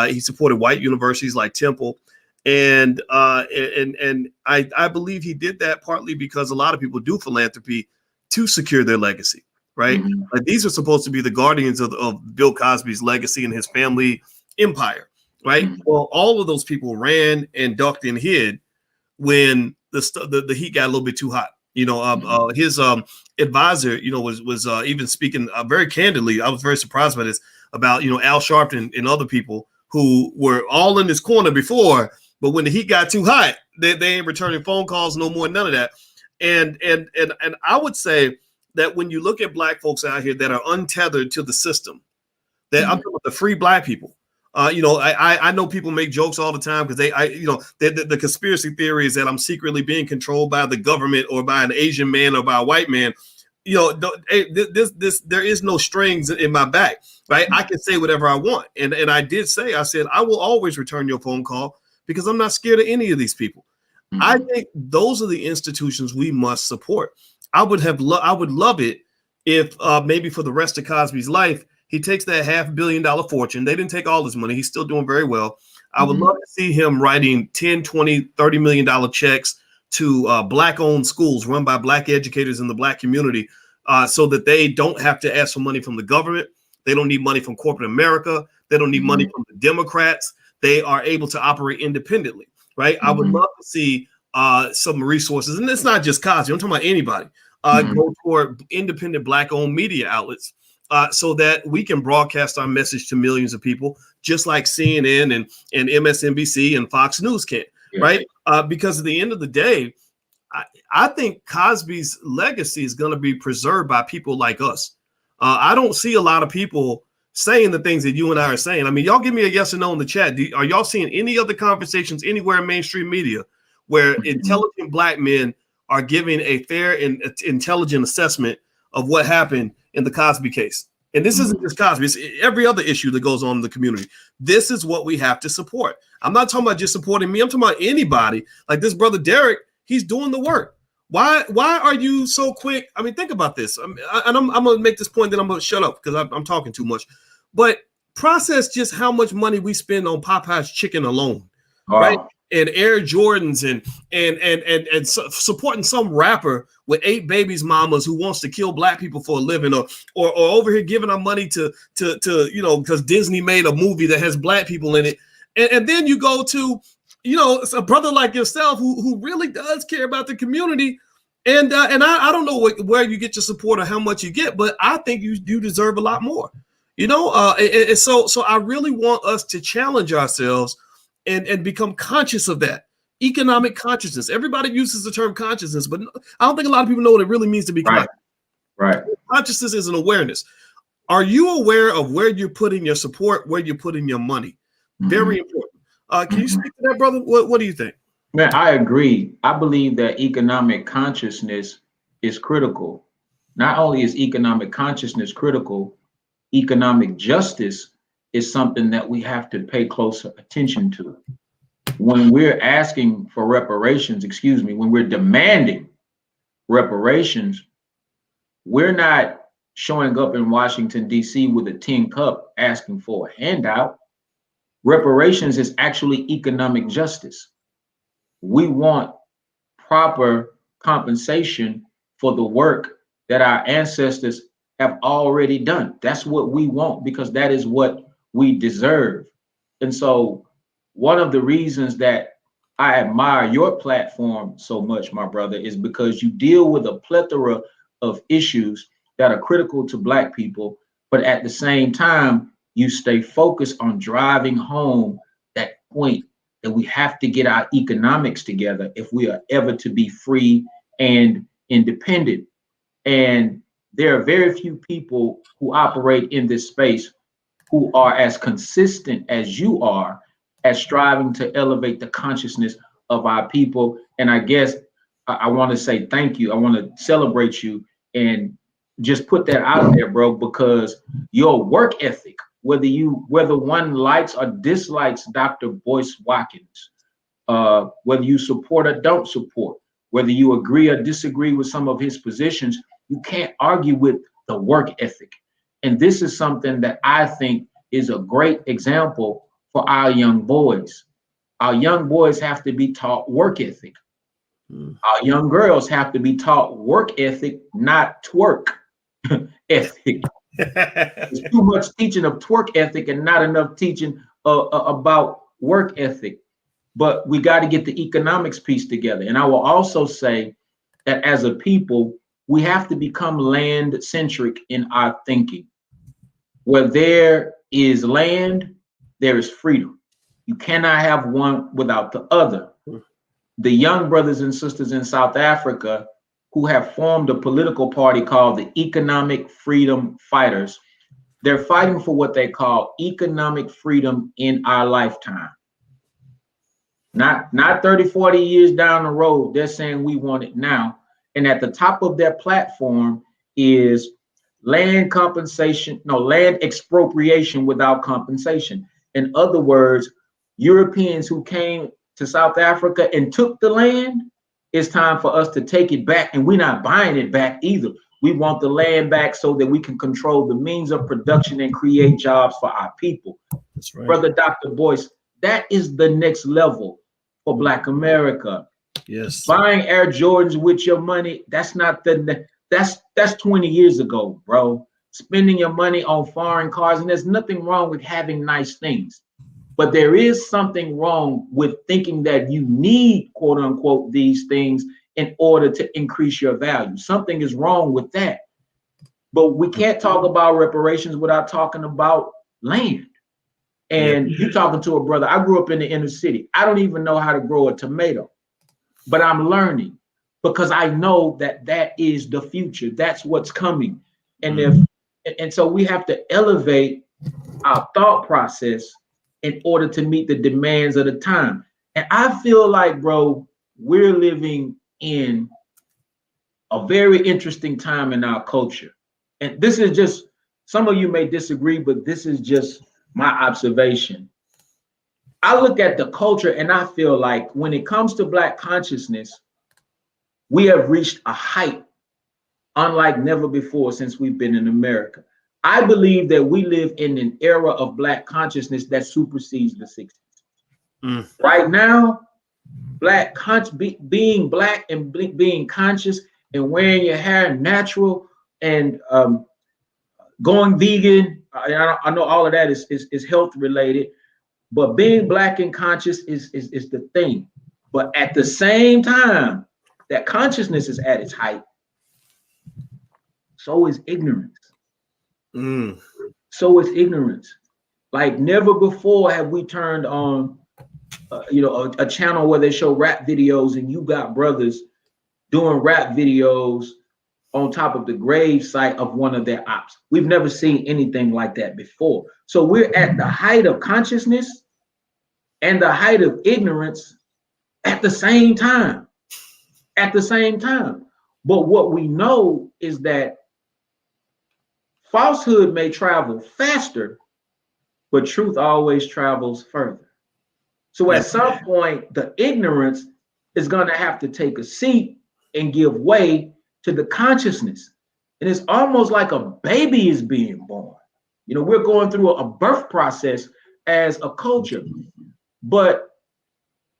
He supported white universities like Temple. And I believe he did that partly because a lot of people do philanthropy to secure their legacy, right? Like, these are supposed to be the guardians of Bill Cosby's legacy and his family empire, right? Well, all of those people ran and ducked and hid when the heat got a little bit too hot. His advisor, was even speaking very candidly. I was very surprised by this, about Al Sharpton and other people who were all in this corner before. But when the heat got too hot, they ain't returning phone calls no more, none of that. And I would say that when you look at Black folks out here that are untethered to the system, that I'm talking about the free Black people. I know people make jokes all the time because the conspiracy theory is that I'm secretly being controlled by the government or by an Asian man or by a white man. There is no strings in my back, right? I can say whatever I want. And I said, I will always return your phone call, because I'm not scared of any of these people. I think those are the institutions we must support. I would love it if maybe for the rest of Cosby's life, he takes that $500 million fortune. They didn't take all his money. He's still doing very well. I would love to see him writing $10, $20, $30 million checks to Black-owned schools run by Black educators in the Black community, so that they don't have to ask for money from the government. They don't need money from corporate America. They don't need money from the Democrats. They are able to operate independently, right? I would love to see some resources, and it's not just Cosby. I'm talking about anybody. Go toward independent Black-owned media outlets, so that we can broadcast our message to millions of people, just like CNN and MSNBC and Fox News can, right? Because at the end of the day, I think Cosby's legacy is going to be preserved by people like us. I don't see a lot of people saying the things that you and I are saying. I mean, y'all give me a yes or no in the chat. Are y'all seeing any other conversations anywhere in mainstream media where intelligent Black men are giving a fair and intelligent assessment of what happened in the Cosby case. And this isn't just Cosby, it's every other issue that goes on in the community. This is what we have to support. I'm not talking about just supporting me. I'm talking about anybody. Like this brother Deric, he's doing the work. Why are you so quick? I mean, think about this. I'm going to make this point, then I'm going to shut up because I'm talking too much. But process just how much money we spend on Popeye's chicken alone, right? And Air Jordans and supporting some rapper with 8 babies mamas who wants to kill black people for a living, or over here giving our money to because Disney made a movie that has black people in it, and then you go to a brother like yourself who really does care about the community, and I don't know where you get your support or how much you get, but I think you deserve a lot more, and so I really want us to challenge ourselves and become conscious of that economic consciousness. Everybody uses the term consciousness, but I don't think a lot of people know what it really means to be conscious. Right. Consciousness is an awareness. Are you aware of where you're putting your support, where you're putting your money? Very important. Can you speak to that, brother? What do you think? Man, I agree. I believe that economic consciousness is critical. Not only is economic consciousness critical, economic justice is something that we have to pay close attention to. When we're asking for reparations, when we're demanding reparations, we're not showing up in Washington, D.C. with a tin cup asking for a handout. Reparations is actually economic justice. We want proper compensation for the work that our ancestors have already done. That's what we want, because that is what we deserve. And so one of the reasons that I admire your platform so much, my brother, is because you deal with a plethora of issues that are critical to Black people, but at the same time, you stay focused on driving home that point that we have to get our economics together if we are ever to be free and independent. And there are very few people who operate in this space who are as consistent as you are at striving to elevate the consciousness of our people. And I guess I want to say thank you. I want to celebrate you and just put that out there, bro, because your work ethic, whether one likes or dislikes Dr. Boyce Watkins, whether you support or don't support, whether you agree or disagree with some of his positions, you can't argue with the work ethic. And this is something that I think is a great example for our young boys. Our young boys have to be taught work ethic. Our young girls have to be taught work ethic, not twerk ethic. There's too much teaching of twerk ethic and not enough teaching about work ethic. But we got to get the economics piece together. And I will also say that as a people, we have to become land-centric in our thinking. Where there is land, there is freedom. You cannot have one without the other. The young brothers and sisters in South Africa who have formed a political party called the Economic Freedom Fighters, they're fighting for what they call economic freedom in our lifetime. Not 30, 40 years down the road, they're saying we want it now. And at the top of their platform is land expropriation without compensation. In other words, Europeans who came to South Africa and took the land, it's time for us to take it back, and we're not buying it back either. We want the land back so that we can control the means of production and create jobs for our people. That's right. Brother Dr. Boyce, that is the next level for Black America. Yes. Buying Air Jordans with your money, that's 20 years ago, bro. Spending your money on foreign cars, and there's nothing wrong with having nice things. But there is something wrong with thinking that you need, quote unquote, these things in order to increase your value. Something is wrong with that. But we can't talk about reparations without talking about land. And you're talking to a brother. I grew up in the inner city. I don't even know how to grow a tomato, but I'm learning because I know that that is the future. That's what's coming. And so we have to elevate our thought process in order to meet the demands of the time. And I feel like, bro, we're living in a very interesting time in our culture. and this is just, some of you may disagree, but this is just my observation. I look at the culture and I feel like when it comes to Black consciousness, we have reached a height unlike never before since we've been in America. I believe that we live in an era of Black consciousness that supersedes the 60s. Right now, being Black and being conscious and wearing your hair natural and going vegan, I know all of that is health related, but being Black and conscious is the thing. But at the same time that consciousness is at its height, so is ignorance. So is ignorance. Like never before have we turned on, a channel where they show rap videos, and you got brothers doing rap videos on top of the grave site of one of their ops. We've never seen anything like that before. So we're at the height of consciousness and the height of ignorance at the same time. At the same time. But what we know is that falsehood may travel faster, but truth always travels further. So at some point, the ignorance is going to have to take a seat and give way to the consciousness. And it's almost like a baby is being born. We're going through a birth process as a culture. But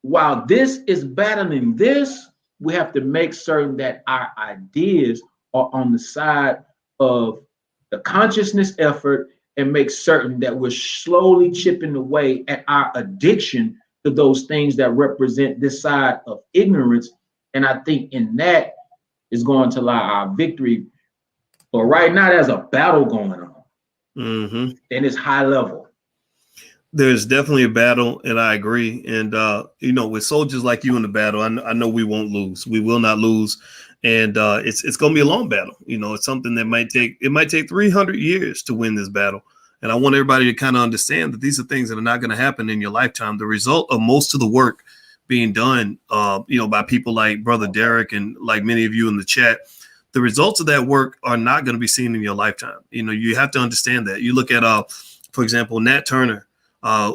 while this is battling this, we have to make certain that our ideas are on the side of the consciousness effort and make certain that we're slowly chipping away at our addiction to those things that represent this side of ignorance. And I think in that is going to lie our victory. But right now, there's a battle going on. And it's high level. There's definitely a battle, and I agree. And, with soldiers like you in the battle, I know we won't lose. We will not lose. And it's going to be a long battle. It's something that might take 300 years to win this battle. And I want everybody to kind of understand that these are things that are not going to happen in your lifetime. The result of most of the work being done, by people like Brother Deric and like many of you in the chat, the results of that work are not going to be seen in your lifetime. You have to understand that. You look at, for example, Nat Turner.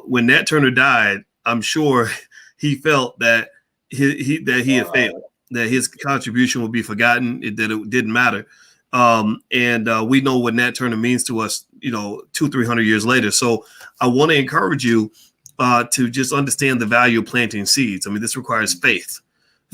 When Nat Turner died, I'm sure he felt that he had failed, that his contribution would be forgotten, that it didn't matter. And we know what Nat Turner means to us, 200-300 years later. So I want to encourage you to just understand the value of planting seeds. I mean, this requires faith.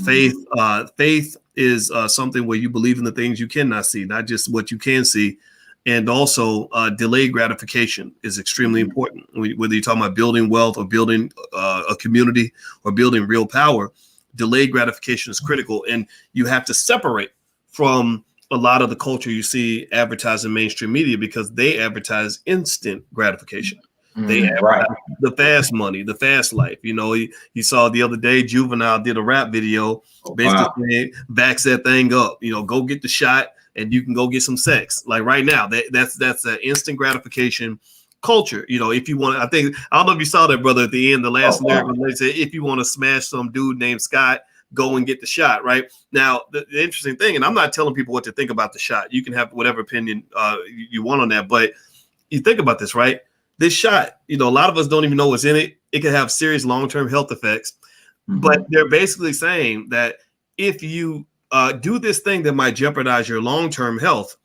Faith is something where you believe in the things you cannot see, not just what you can see. And also delayed gratification is extremely important. Whether you're talking about building wealth or building a community or building real power, delayed gratification is critical. And you have to separate from a lot of the culture you see advertised in mainstream media, because they advertise instant gratification. They advertise the fast money, the fast life. You saw the other day, Juvenile did a rap video, basically saying, vax that thing up, go get the shot and you can go get some sex. Like right now, that's an instant gratification culture. If you want, I don't know if you saw that, brother, at the end, the last lyric, when they said, if you want to smash some dude named Scott, go and get the shot. Right now, the interesting thing, and I'm not telling people what to think about the shot. You can have whatever opinion you want on that, but you think about this, right? This shot, a lot of us don't even know what's in it. It can have serious long-term health effects, but they're basically saying that if you do this thing that might jeopardize your long-term health,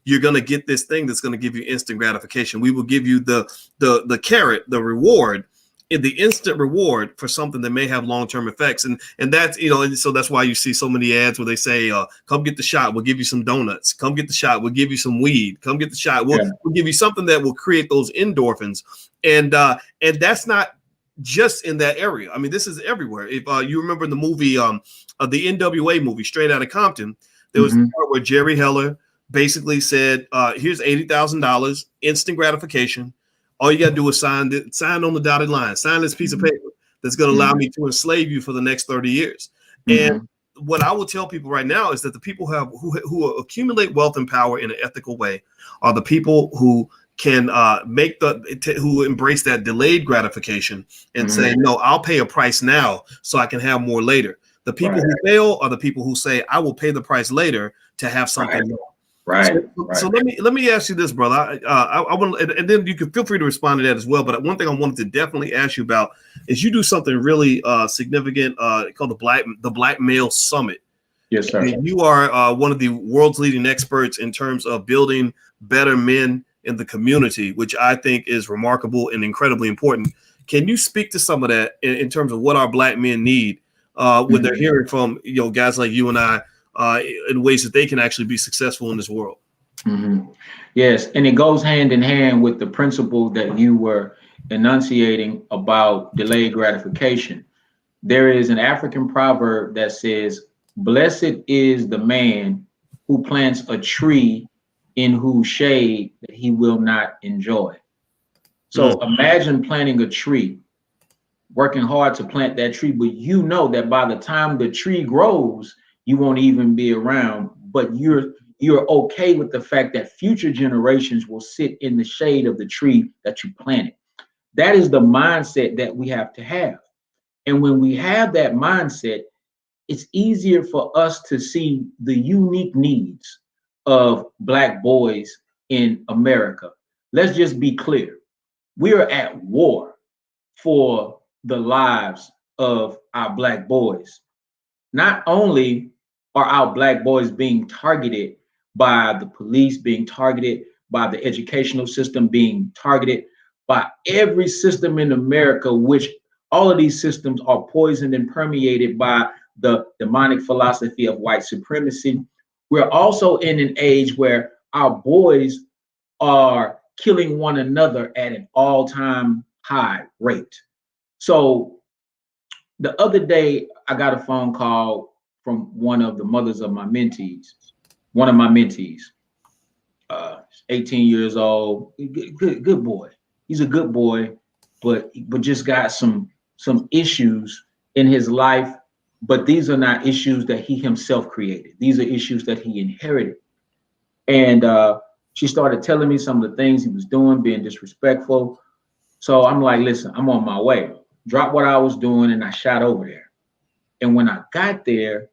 you're going to get this thing that's going to give you instant gratification. We will give you the carrot, the reward, in the instant reward for something that may have long-term effects. And that's, and so that's why you see so many ads where they say, come get the shot, we'll give you some donuts. Come get the shot, we'll give you some weed. Come get the shot, we'll give you something that will create those endorphins. And that's not just in that area. I mean, this is everywhere. If you remember the movie, the NWA movie, Straight Outta Compton, there was a part where Jerry Heller basically said, here's $80,000, instant gratification. All you got to do is sign on the dotted line, sign this piece of paper that's going to allow me to enslave you for the next 30 years. And what I will tell people right now is that the people who accumulate wealth and power in an ethical way are the people who can who embrace that delayed gratification and say, no, I'll pay a price now so I can have more later. The people who fail are the people who say, I will pay the price later to have something more. Right. So let me ask you this, brother. I want, and then you can feel free to respond to that as well. But one thing I wanted to definitely ask you about is you do something really significant called the Black Male Summit. Yes, sir. And you are one of the world's leading experts in terms of building better men in the community, which I think is remarkable and incredibly important. Can you speak to some of that in terms of what our Black men need when they're hearing from guys like you and I in ways that they can actually be successful in this world? Yes, and it goes hand in hand with the principle that you were enunciating about delayed gratification. There is an African proverb that says, "Blessed is the man who plants a tree in whose shade that he will not enjoy." So imagine planting a tree, working hard to plant that tree, but you know that by the time the tree grows, you won't even be around, but you're okay with the fact that future generations will sit in the shade of the tree that you planted. That is the mindset that we have to have. And when we have that mindset, it's easier for us to see the unique needs of Black boys in America. Let's just be clear. We are at war for the lives of our Black boys. Not only are our Black boys being targeted by the police, being targeted by the educational system, being targeted by every system in America, which all of these systems are poisoned and permeated by the demonic philosophy of white supremacy. We're also in an age where our boys are killing one another at an all-time high rate. So the other day, I got a phone call from one of the mothers of my mentees, one of my mentees, 18 years old, good boy. He's a good boy, but just got some issues in his life. But these are not issues that he himself created. These are issues that he inherited. And she started telling me some of the things he was doing, being disrespectful. So I'm like, listen, I'm on my way. Dropped what I was doing and I shot over there. And when I got there,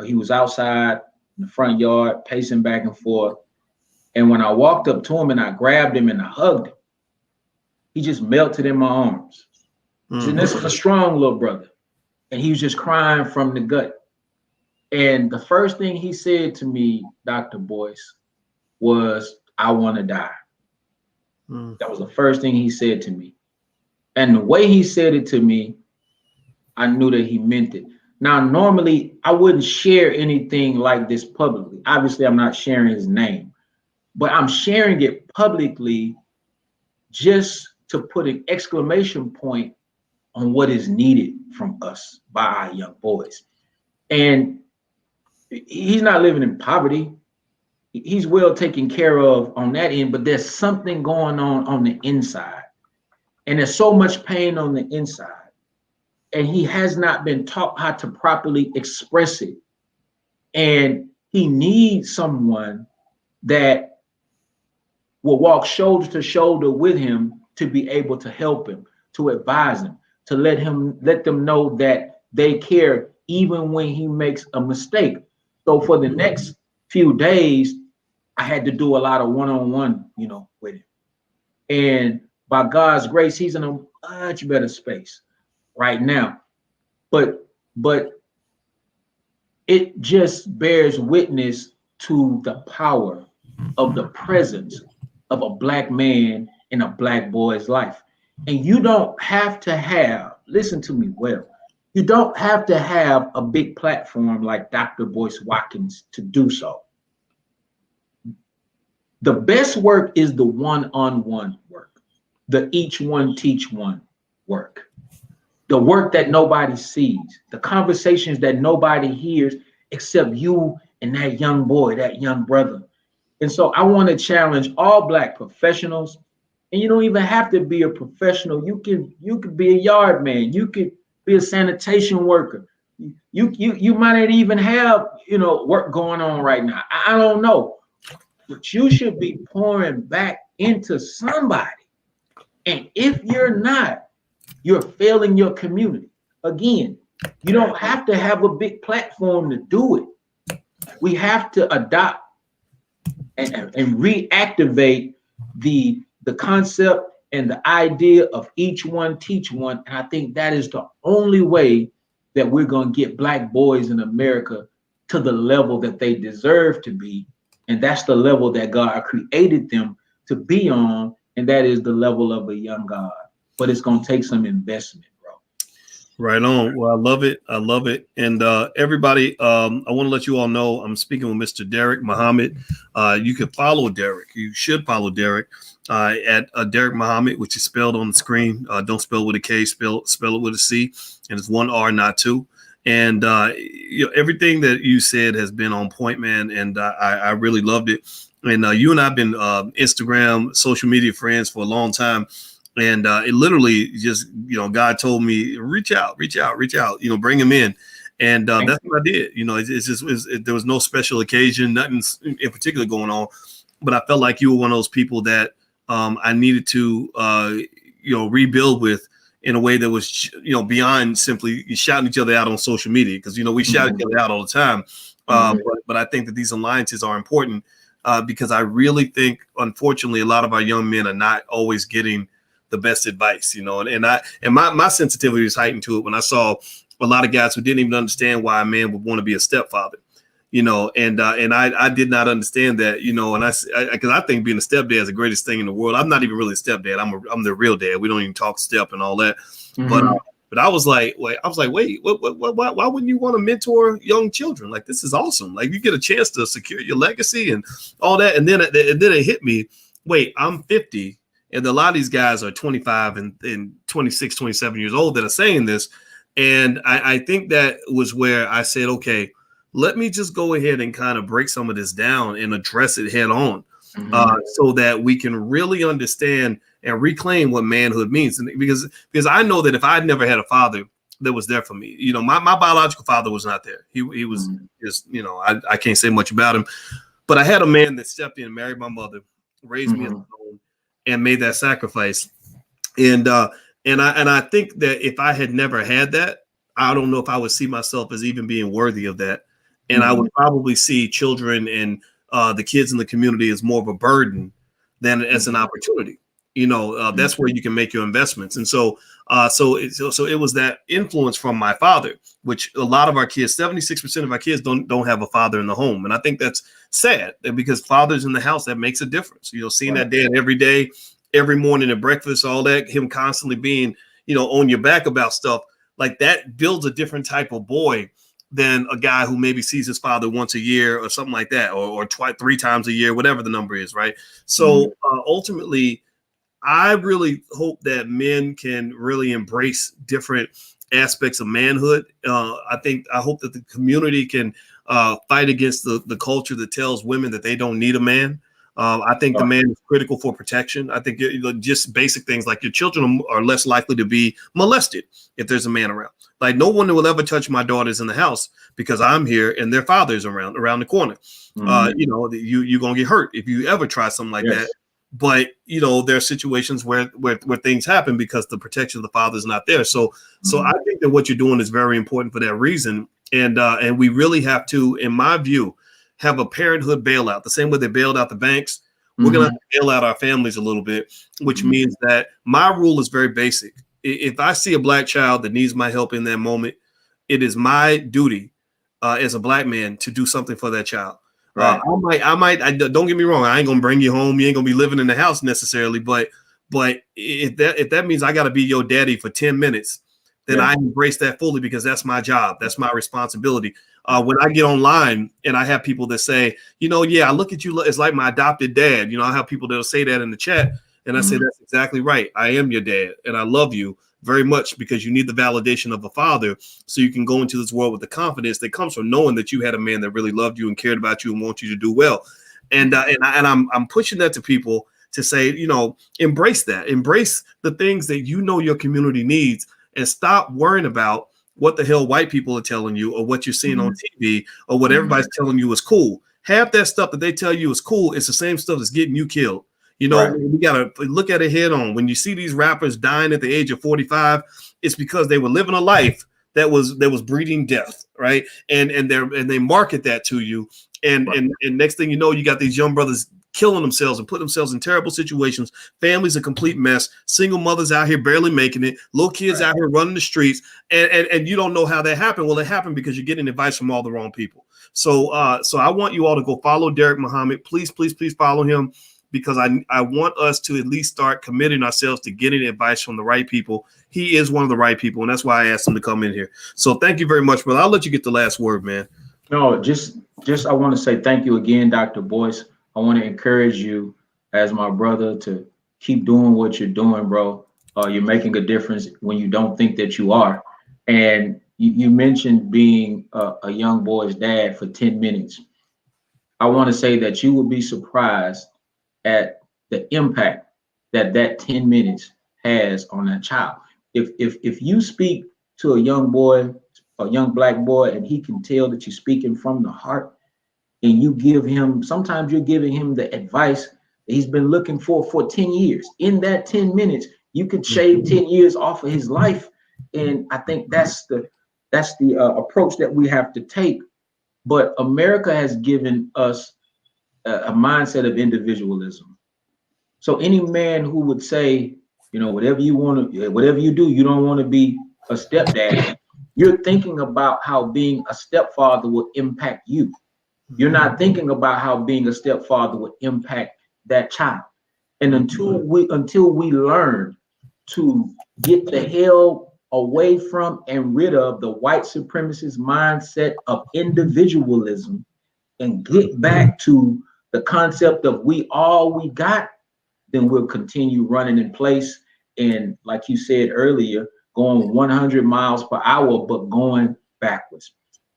he was outside in the front yard, pacing back and forth. And when I walked up to him and I grabbed him and I hugged him, he just melted in my arms. So this is a strong little brother. And he was just crying from the gut. And the first thing he said to me, Dr. Boyce, was, "I want to die." That was the first thing he said to me. And the way he said it to me, I knew that he meant it. Now, normally, I wouldn't share anything like this publicly. Obviously, I'm not sharing his name, but I'm sharing it publicly just to put an exclamation point on what is needed from us by our young boys. And he's not living in poverty. He's well taken care of on that end, but there's something going on the inside. And there's so much pain on the inside. And he has not been taught how to properly express it. And he needs someone that will walk shoulder to shoulder with him to be able to help him, to advise him, to let them know that they care even when he makes a mistake. So for the next few days, I had to do a lot of one-on-one, with him. And by God's grace, he's in a much better space right now. But it just bears witness to the power of the presence of a Black man in a Black boy's life. And you don't have to have, listen to me well, you don't have to have a big platform like Dr. Boyce Watkins to do so. The best work is the one-on-one work, the each one teach one work, the work that nobody sees, the conversations that nobody hears except you and that young boy, that young brother. And so I want to challenge all Black professionals, and you don't even have to be a professional. You could be a yard man, you could be a sanitation worker. You might not even have work going on right now. I don't know. But you should be pouring back into somebody. And if you're not, you're failing your community. Again, you don't have to have a big platform to do it. We have to adopt and reactivate the concept and the idea of each one teach one. And I think that is the only way that we're going to get Black boys in America to the level that they deserve to be. And that's the level that God created them to be on. And that is the level of a young God. But it's going to take some investment, bro. Right on. Well, I love it. I love it. And everybody, I want to let you all know I'm speaking with Mr. Deric Muhammad. You can follow Deric. You should follow Deric at Deric Muhammad, which is spelled on the screen. Don't spell with a K, spell it with a C. And it's one R, not two. And everything that you said has been on point, man. And I really loved it. And you and I have been Instagram, social media friends for a long time. And it literally just, God told me, reach out, bring him in. And that's what I did. There was no special occasion, nothing in particular going on. But I felt like you were one of those people that I needed to, rebuild with in a way that was, beyond simply shouting each other out on social media. Because, we shout each other out all the time. But I think that these alliances are important because I really think, unfortunately, a lot of our young men are not always getting the best advice, and my sensitivity was heightened to it when I saw a lot of guys who didn't even understand why a man would want to be a stepfather, and I did not understand that, and because I think being a stepdad is the greatest thing in the world. I'm not even really a stepdad. I'm the real dad. We don't even talk step and all that. But I was like, wait, why wouldn't you want to mentor young children? Like, this is awesome. Like, you get a chance to secure your legacy and all that. And then it hit me. Wait, I'm 50. And a lot of these guys are 25 and 26, 27 years old that are saying this. And I think that was where I said, okay, let me just go ahead and kind of break some of this down and address it head on so that we can really understand and reclaim what manhood means. And because I know that if I'd never had a father that was there for me, my biological father was not there. He was just, I can't say much about him. But I had a man that stepped in and married my mother, raised me as a own, and made that sacrifice. And I think that if I had never had that, I don't know if I would see myself as even being worthy of that. And I would probably see children and the kids in the community as more of a burden than as an opportunity. That's where you can make your investments. And so it was that influence from my father, which a lot of our kids, 76% of our kids don't have a father in the home. And I think that's sad because fathers in the house, that makes a difference. Seeing that dad every day, every morning at breakfast, all that, him constantly being, on your back about stuff like that builds a different type of boy than a guy who maybe sees his father once a year or something like that, or three times a year, whatever the number is. Right. So ultimately, I really hope that men can really embrace different aspects of manhood. I hope that the community can fight against the culture that tells women that they don't need a man. I think the man is critical for protection. I think just basic things like your children are less likely to be molested if there's a man around. Like, no one will ever touch my daughters in the house because I'm here and their father's around the corner. You're going to get hurt if you ever try something like that. But, there are situations where things happen because the protection of the father is not there. So I think that what you're doing is very important for that reason. And we really have to, in my view, have a parenthood bailout. The same way they bailed out the banks, we're going to have to bail out our families a little bit, which means that my rule is very basic. If I see a Black child that needs my help in that moment, it is my duty as a Black man to do something for that child. Right. Don't get me wrong. I ain't gonna bring you home. You ain't gonna be living in the house necessarily. But if that means I got to be your daddy for 10 minutes, then I embrace that fully because that's my job. That's my responsibility. When I get online and I have people that say, I look at you as like my adopted dad. I have people that'll say that in the chat, and I say that's exactly right. I am your dad, and I love you very much because you need the validation of a father so you can go into this world with the confidence that comes from knowing that you had a man that really loved you and cared about you and want you to do well. And I'm pushing that to people to say, embrace that, embrace the things that your community needs, and stop worrying about what the hell white people are telling you or what you're seeing on TV or what everybody's telling you is cool. Half that stuff that they tell you is cool, it's the same stuff that's getting you killed. We got to look at it head on. When you see these rappers dying at the age of 45, it's because they were living a life that was breeding death, right? And they market that to you, and next thing you know, you got these young brothers killing themselves and putting themselves in terrible situations. Families a complete mess. Single mothers out here barely making it. Little kids out here running the streets, and you don't know how that happened. Well, it happened because you're getting advice from all the wrong people. So I want you all to go follow Deric Muhammad. Please follow him, because I want us to at least start committing ourselves to getting advice from the right people. He is one of the right people, and that's why I asked him to come in here. So thank you very much, brother. I'll let you get the last word, man. No, just I want to say thank you again, Dr. Boyce. I want to encourage you as my brother to keep doing what you're doing, bro. You're making a difference when you don't think that you are. And you mentioned being a young boy's dad for 10 minutes. I want to say that you will be surprised at the impact that 10 minutes has on that child. If you speak to a young boy, a young black boy, and he can tell that you're speaking from the heart, and you give him, sometimes you're giving him the advice that he's been looking for 10 years. In that 10 minutes, you could shave 10 years off of his life. And I think that's the approach that we have to take. But America has given us a mindset of individualism. So any man who would say, you know, whatever you want to, whatever you do, you don't want to be a stepdad, you're thinking about how being a stepfather will impact you. You're not thinking about how being a stepfather would impact that child. And until we learn to get the hell away from and rid of the white supremacist mindset of individualism and get back to the concept of we all we got, then we'll continue running in place. And like you said earlier, going 100 miles per hour, but going backwards.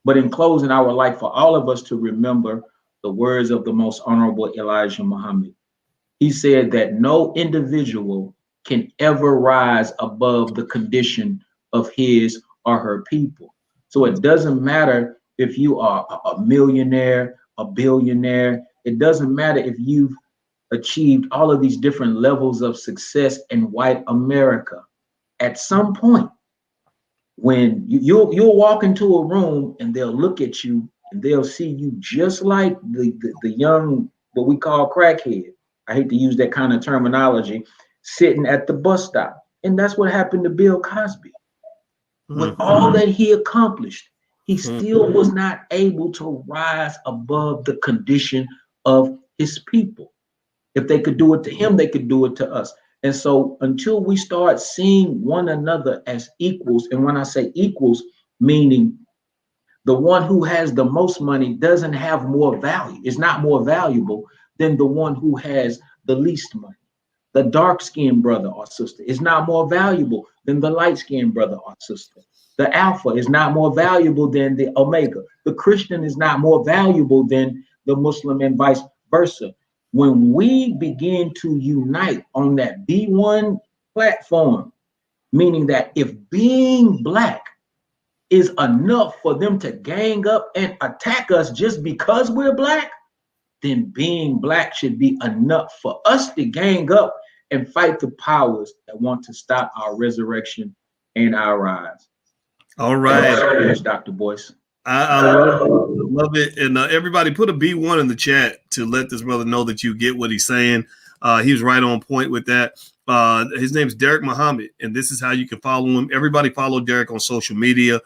But in closing, I would like for all of us to remember the words of the most honorable Elijah Muhammad. He said that no individual can ever rise above the condition of his or her people. So it doesn't matter if you are a millionaire, a billionaire. It doesn't matter if you've achieved all of these different levels of success in white America. At some point, when you'll walk into a room and they'll look at you and they'll see you just like the young, what we call crackhead. I hate to use that kind of terminology, sitting at the bus stop. And that's what happened to Bill Cosby. With all that he accomplished, he still was not able to rise above the condition of his people. If they could do it to him, they could do it to us. And so until we start seeing one another as equals, and when I say equals, meaning the one who has the most money doesn't have more value, is not more valuable than the one who has the least money. The dark-skinned brother or sister is not more valuable than the light-skinned brother or sister. The alpha is not more valuable than the omega. The Christian is not more valuable than the Muslim, and vice versa. When we begin to unite on that B1 platform, meaning that if being black is enough for them to gang up and attack us just because we're black, then being black should be enough for us to gang up and fight the powers that want to stop our resurrection and our rise. All right. Dr. Boyce. I love it. And everybody put a B1 in the chat to let this brother know that you get what he's saying. He was right on point with that. His name is Deric Muhammad, and this is how you can follow him. Everybody follow Deric on social media.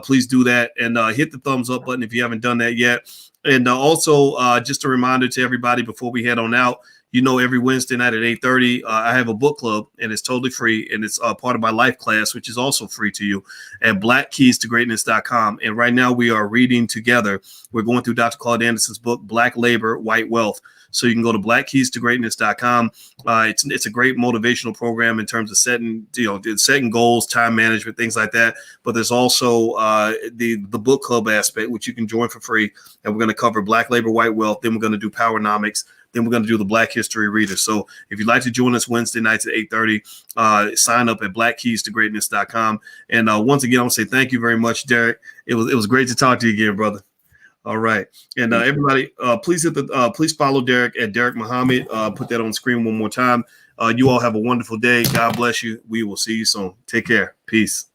Please do that, and hit the thumbs up button if you haven't done that yet. And also, just a reminder to everybody before we head on out, you know, every Wednesday night at 8:30, I have a book club, and it's totally free, and it's part of my life class, which is also free to you, at blackkeystogreatness.com. And right now we are reading together. We're going through Dr. Claude Anderson's book, Black Labor, White Wealth. So you can go to blackkeystogreatness.com. It's a great motivational program in terms of setting goals, time management, things like that. But there's also the book club aspect, which you can join for free. And we're going to cover Black Labor, White Wealth. Then we're going to do Powernomics. Then we're going to do the Black History Reader. So if you'd like to join us Wednesday nights at 8:30, sign up at blackkeystogreatness.com. And once again, I want to say thank you very much, Deric. It was great to talk to you again, brother. All right. And everybody, please follow Deric at Deric Muhammad. Put that on screen one more time. You all have a wonderful day. God bless you. We will see you soon. Take care. Peace.